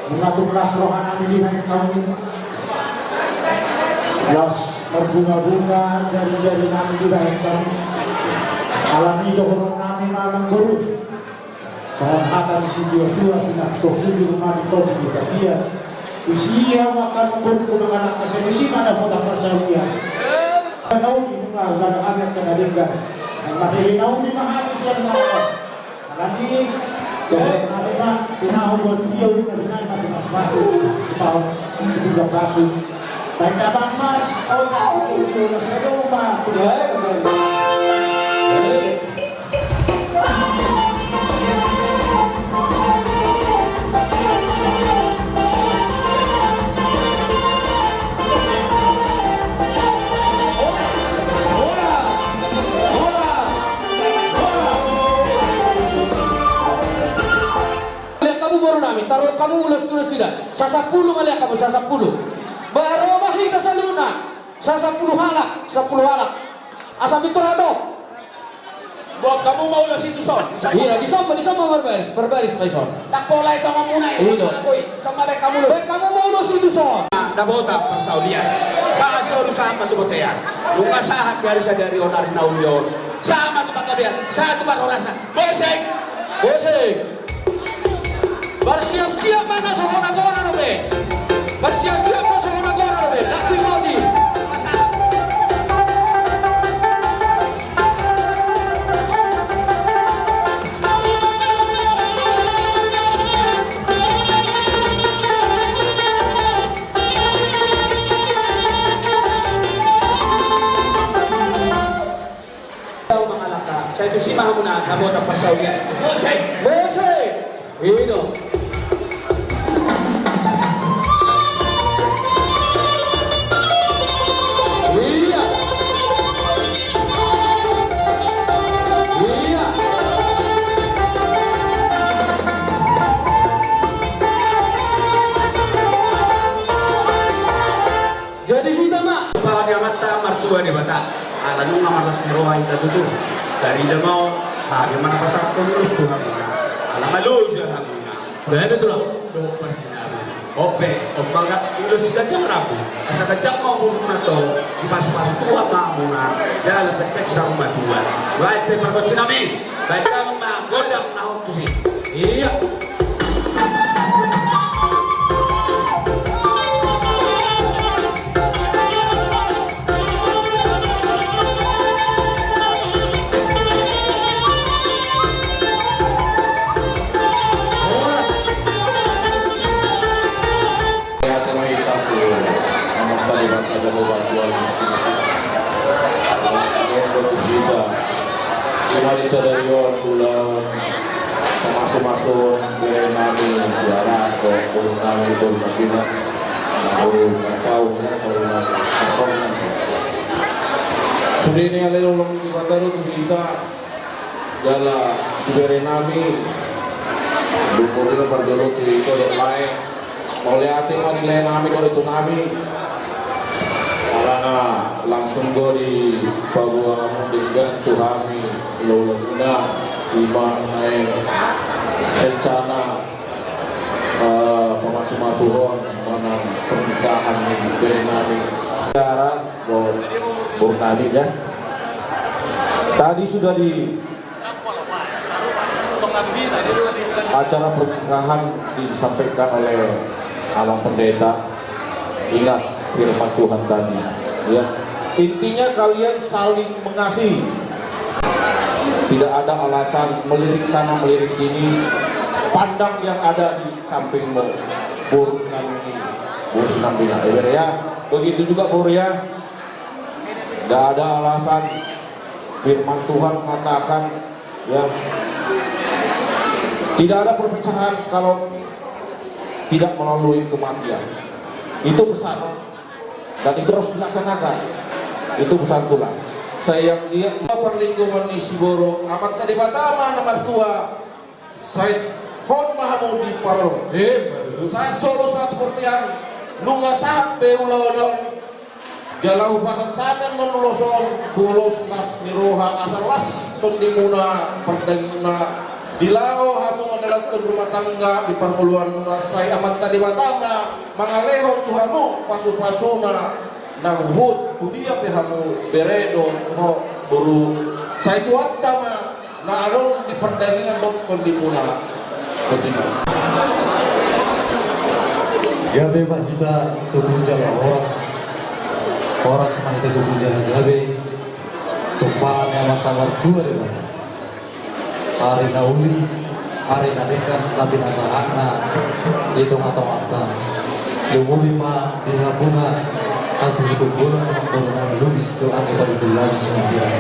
Mengaturlah rohani dengan kami. Las berbunga-bunga jari-jari kami di baik kami. Alami dohor kami malam guru. Salam akan si dua pindah tohujur mari toh kita dia. Usia makan guru dengan anak kasih si mana foto persawian. Tahu di tengah gada anak kena dengar. Mari tahu di mana siapa nama. Alami dohor kami pinahon dia dengan mas masuk tahun 13 baik abang mas itu rumah taruh kamu ulas-ulas tidak. Sasapuluh maliak kamu, sasapuluh. Baru mahita saluna. Sasapuluh halak, 10 halak. Asam itu rado. Buat kamu mau ulas itu son. Iya, di sama berbaris Pak Son. Tak pola itu kamu muna Iya. sama mereka kamu. Baik kamu mau ulas itu son. Nabota pasaulian. Sa soru sama tu botean. Lunga sahat dari onari naulion. Sama tu pakabian. Sa tu pakorasa. Bosek. Bersiap-siap mana sama gora be. Bersiap-siap mana sama gora be. Lakui modi. Saya itu simah muna nabota pasaulian. Bosek. Hino. Iya. Jadi kita mak. Bahwa dia mata martua di bata. Lalu ngamaras nirowa kita tutup. Dari dia mau bagaimana pasal pengurus Tuhan. Alam maluja hamuna. Bebe tulang. Doon pa sinabi. Ope, o baga, ulos gajang rabu. Asa gajang mau na to, ipasok-pasok tuwa maamuna, dahil pek-pek sa rumah tuwa. Baik, paper ko sinami. Baik kamu magodang na ako si. Iya. Cuma disadarion pulang masuk-masuk dari nabi suara atau turun nabi turun nabi lah turun tahu sudah ini ada orang di Bataru kita jala dari nabi dulu berdulu itu yang lain mau lihat yang nilai nabi kalau itu nabi karena langsung gue di paguang dengan Tuhami lolona iman naik rencana pemasuk-masukan mana pernikahan dari nabi cara Burnani ya tadi sudah di acara pernikahan disampaikan oleh Alam Pendeta. Ingat firman Tuhan tadi ya, intinya kalian saling mengasihi, tidak ada alasan melirik sana melirik sini, pandang yang ada di sampingmu. Bur kami ini bur sinambina ya, begitu juga bur ya, tidak ada alasan. Firman Tuhan mengatakan ya, tidak ada perpecahan kalau tidak melalui kematian. Itu besar dan itu harus dilaksanakan. Itu besar pula. Sayang dia perlindungan di Siboro amat tadi batama nomor tua Said Hon Mahamudi Paro. Saya solo saat seperti yang nunga saat beulodon jalau pasang tamen menuloson kulos las niroha asal las tondimuna perdagina dilau hamu adalah rumah tangga di perpuluhan munasai amat tadi batama mangaleho Tuhanmu pasu-pasuna nang hud tudia pehamu beredo ho buru saya tuat kama na alon di perdagangan dokter di muna betina gabe ba kita tutu jala horas ma kita tutu jala gabe tumparan yang matawar dua deh bang hari na uli hari na dekan nabi nasahana itu mata-mata lumumi ma dinabunga asu itu bulan yang bernan lubis tu ane baru lubis sembilan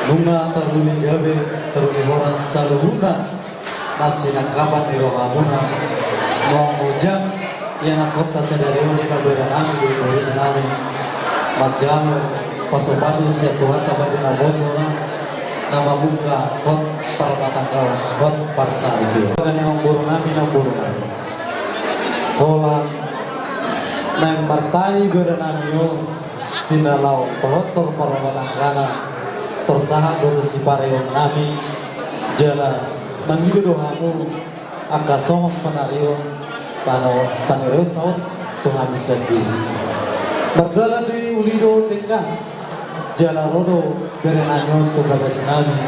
nunga taruni gabe taruni orang saluna nasina kapan di rohamuna mau ujang yang kota sadari ini berbeda nami berbeda nami majano pasu-pasu siat Tuhan tabar di nabosona nama buka hot perbatang kau hot parsa itu kan yang buru nami Pola membertai berenamio tinalau pelotor perbatang kana tersahat doa si pareon nami jala mangido dohamu akasong penario panero saud Tuhan bisa di berdala di ulido tengah jala rodo berenamio tugas nami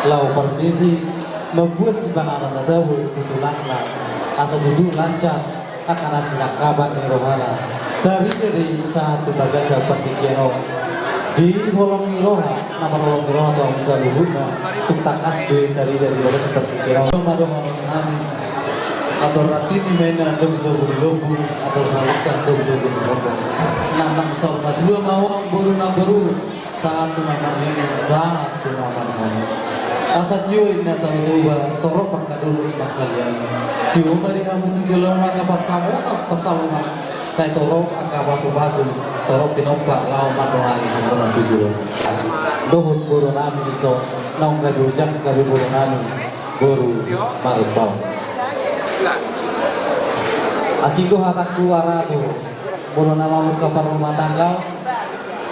lau permisi membuat si bangaran tadawu tutulangna asa duduk lancar akan hasilnya kabar di rohana dari saat tugas seperti keno di holongi roha nama holongi roha atau bisa luhurna tuntak asli dari roha seperti keno madongan nami atau ratini mainan dogo-dogo di lobu atau halukan dogo-dogo di lobu namang sauna dua mau baru saat tu nama ini asa tio inna tahu doa torok pakadul pakalian tio mari kamu tu jalan maka pasalona saya torok angka basu torok tinompak lau mando hari hambura tujuh dohun buru nami iso naung kadu jam kadu buru nami buru marupau asigo hataku aratu buru nama muka rumah tangga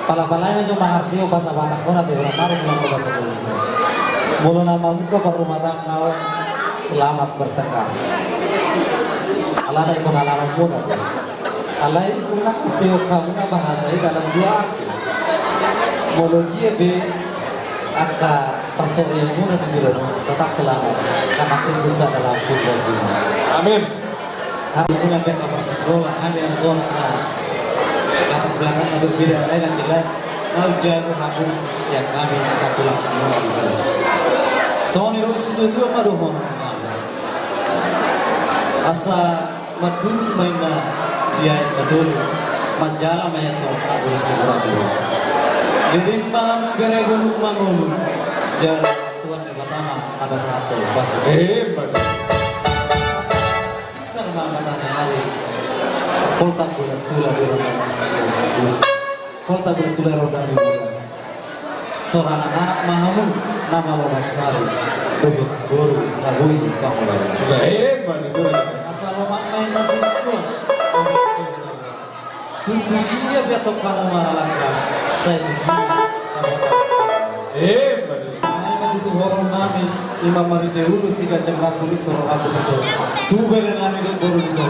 pala-palanya cuma artio bahasa Batak kona tu orang maru bilang bahasa Indonesia. Mulu nama muka per rumah tangga selamat bertekad. Alay pengalaman muna. Alay unak teo kamu na bahasa dalam dua arti. Mologia be aka pasore muna tujuan tetap selamat karena itu besar dalam tugas ini. Amin. Hari muna be kabar sekolah kami yang zona latar belakang yang berbeda lain yang jelas mau jago aku siap kami akan pulang muna bisa. Soalnya itu situ dua madohon. Asa madul maina dia madul majala mayato aku siburabu. Jadi mamu bere gunung mangulu jalan Tuhan di pertama ada satu pasuk. Besar matanya hari. Polta bulan tula di orang. Polta bulan tula roda di bulan. Seorang anak mahamu nama Bagasari bebek boru labui bangunan. Asal lomak main nasi cuan. Tutu dia betul kamu malangka. Saya di sini. Ayah itu orang kami Imam Marite ulu si gajah rapulis orang rapulis. Tu beren kami dan boru bisa.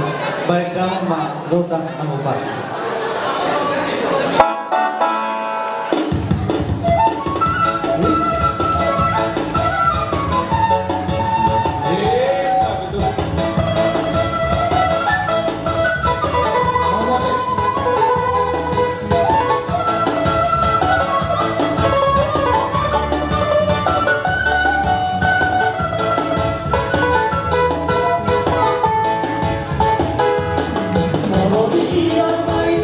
Baik dalam mah dotang nama pak. Kalau dia main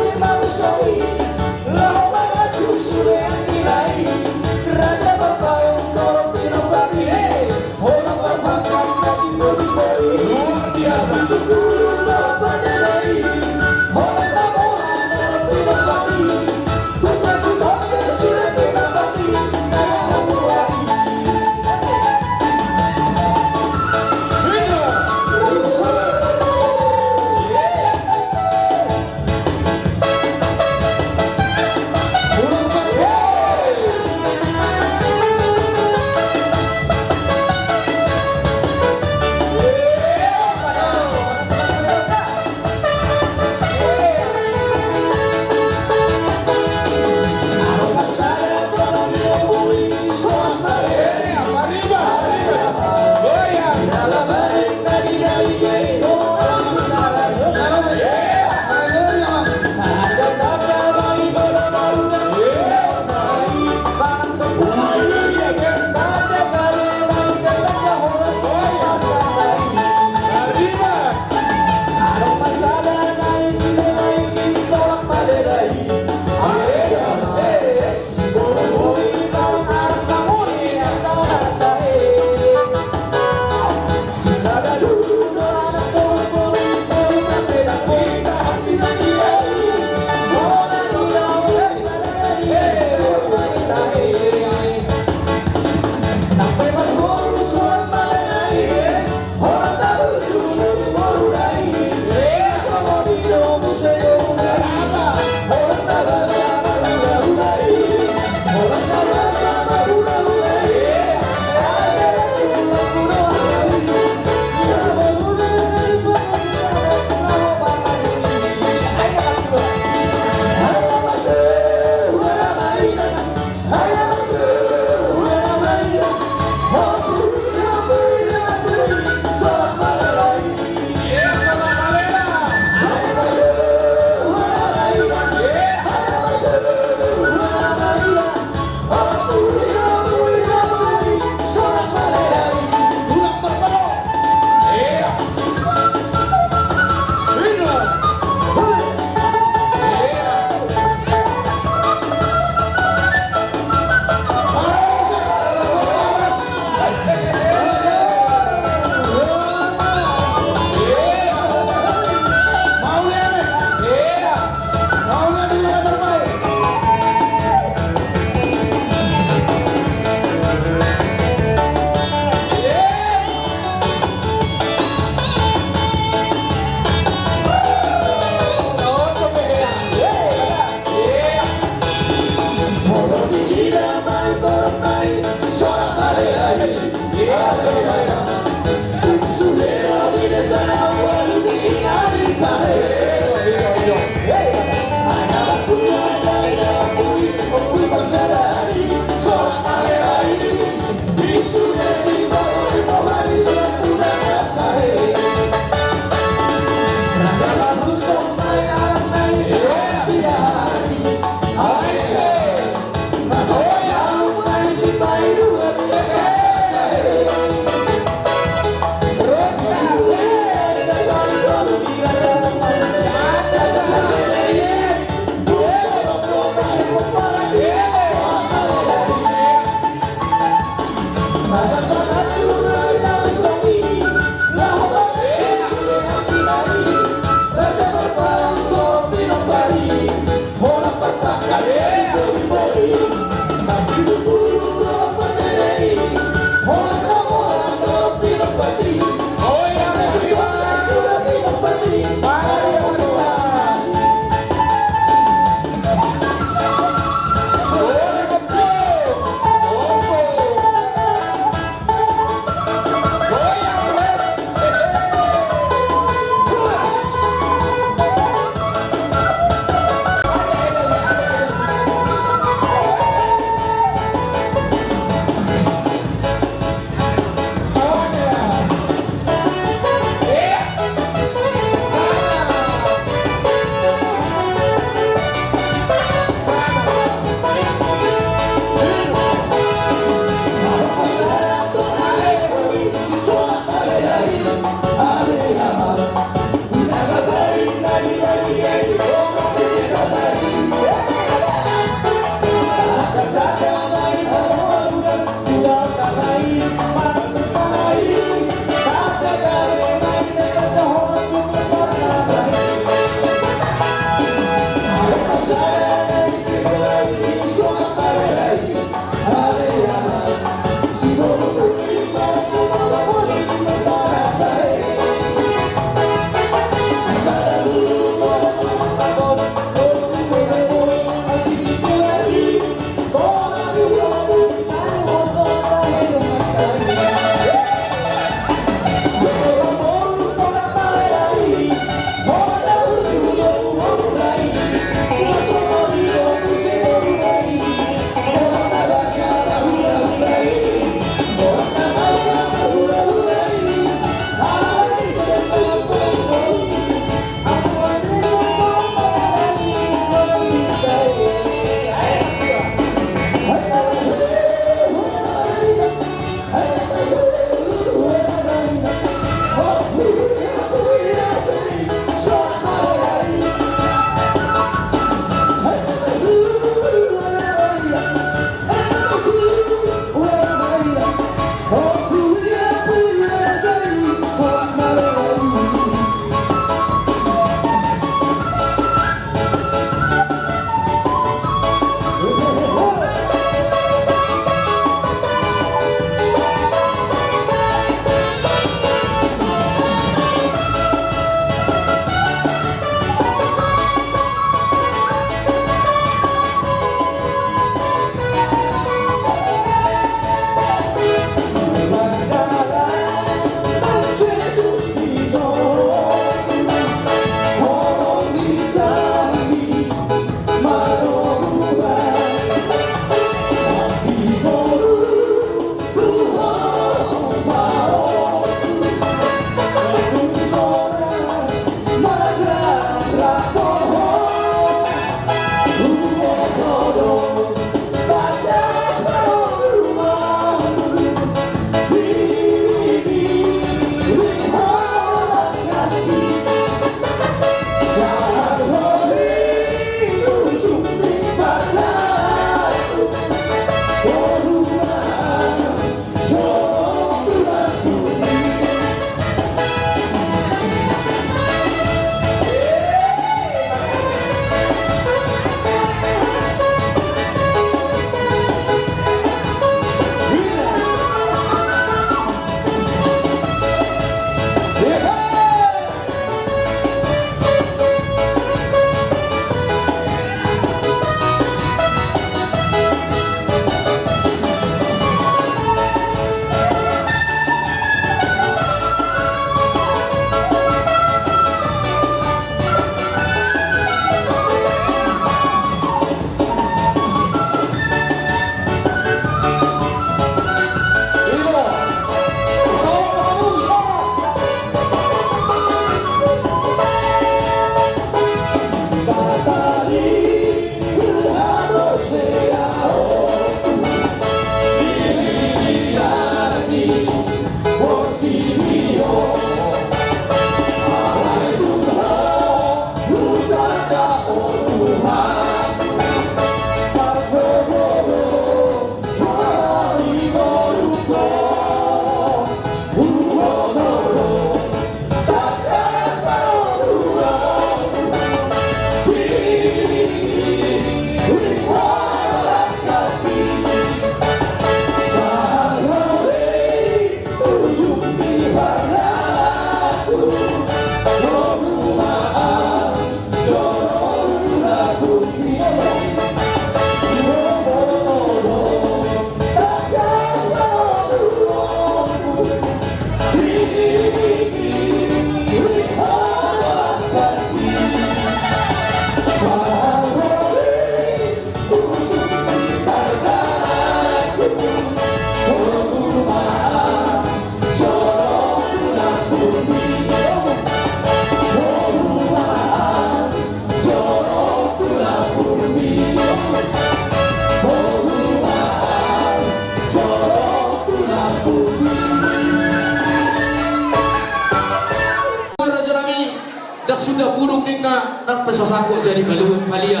burung ningna nak pesosako jadi balu palia.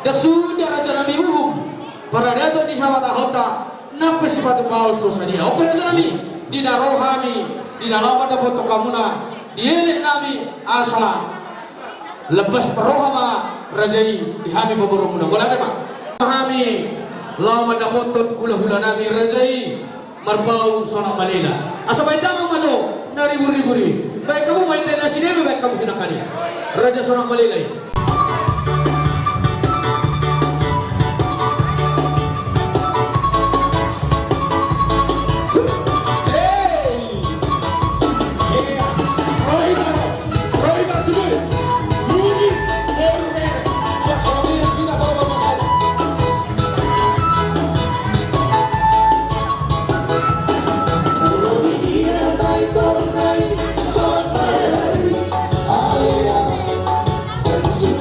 Da sudah raja Nabi para dato di hawata hota nak pesipatu paul sosalia. Opo raja Nabi di narohami di nalama da foto kamuna di elek Nabi asa lepas perohama rajai di hami paburung muda. Bola tema. Hami lama da foto hula-hula Nabi rajai marbau sonak malela. Asa baik damang majo nari buri-buri. Baik kamu main tenas ini, baik kamu sinakali. Raja sonak malela. Sudah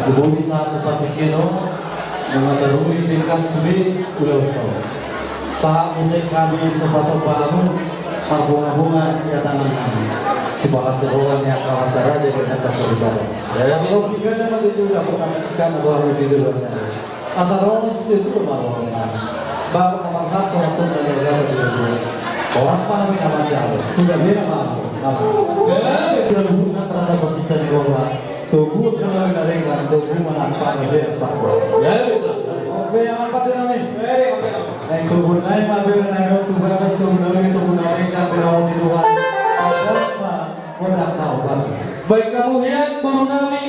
Ibu bisa cepat dikeno mengaturuli tingkat sulit ulang tahun. Saat musik kami di sofa-sofamu, marbunga-bunga ya tangan kami. Si balas seruan yang kawan teraja di atas daripada. Ya kalau kita dapat itu dapat kami sekian atau di luarnya. Asal orang itu malu kami. Bapak kamar satu waktu menjaga di luar. Orang mana mina macam, tidak beda malu. Hubungan terhadap persita di bawah. Tubuh kenal dari kan, tubuh menampak lebih empat kuasa. Oke, yang empat dinami. Yang tubuh naik mampir naik tubuh atas tubuh naik kan berawat di luar. Apa? Mudah tahu kan? Baik kamu lihat baru nami.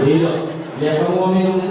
Tidak, dia kamu mau minum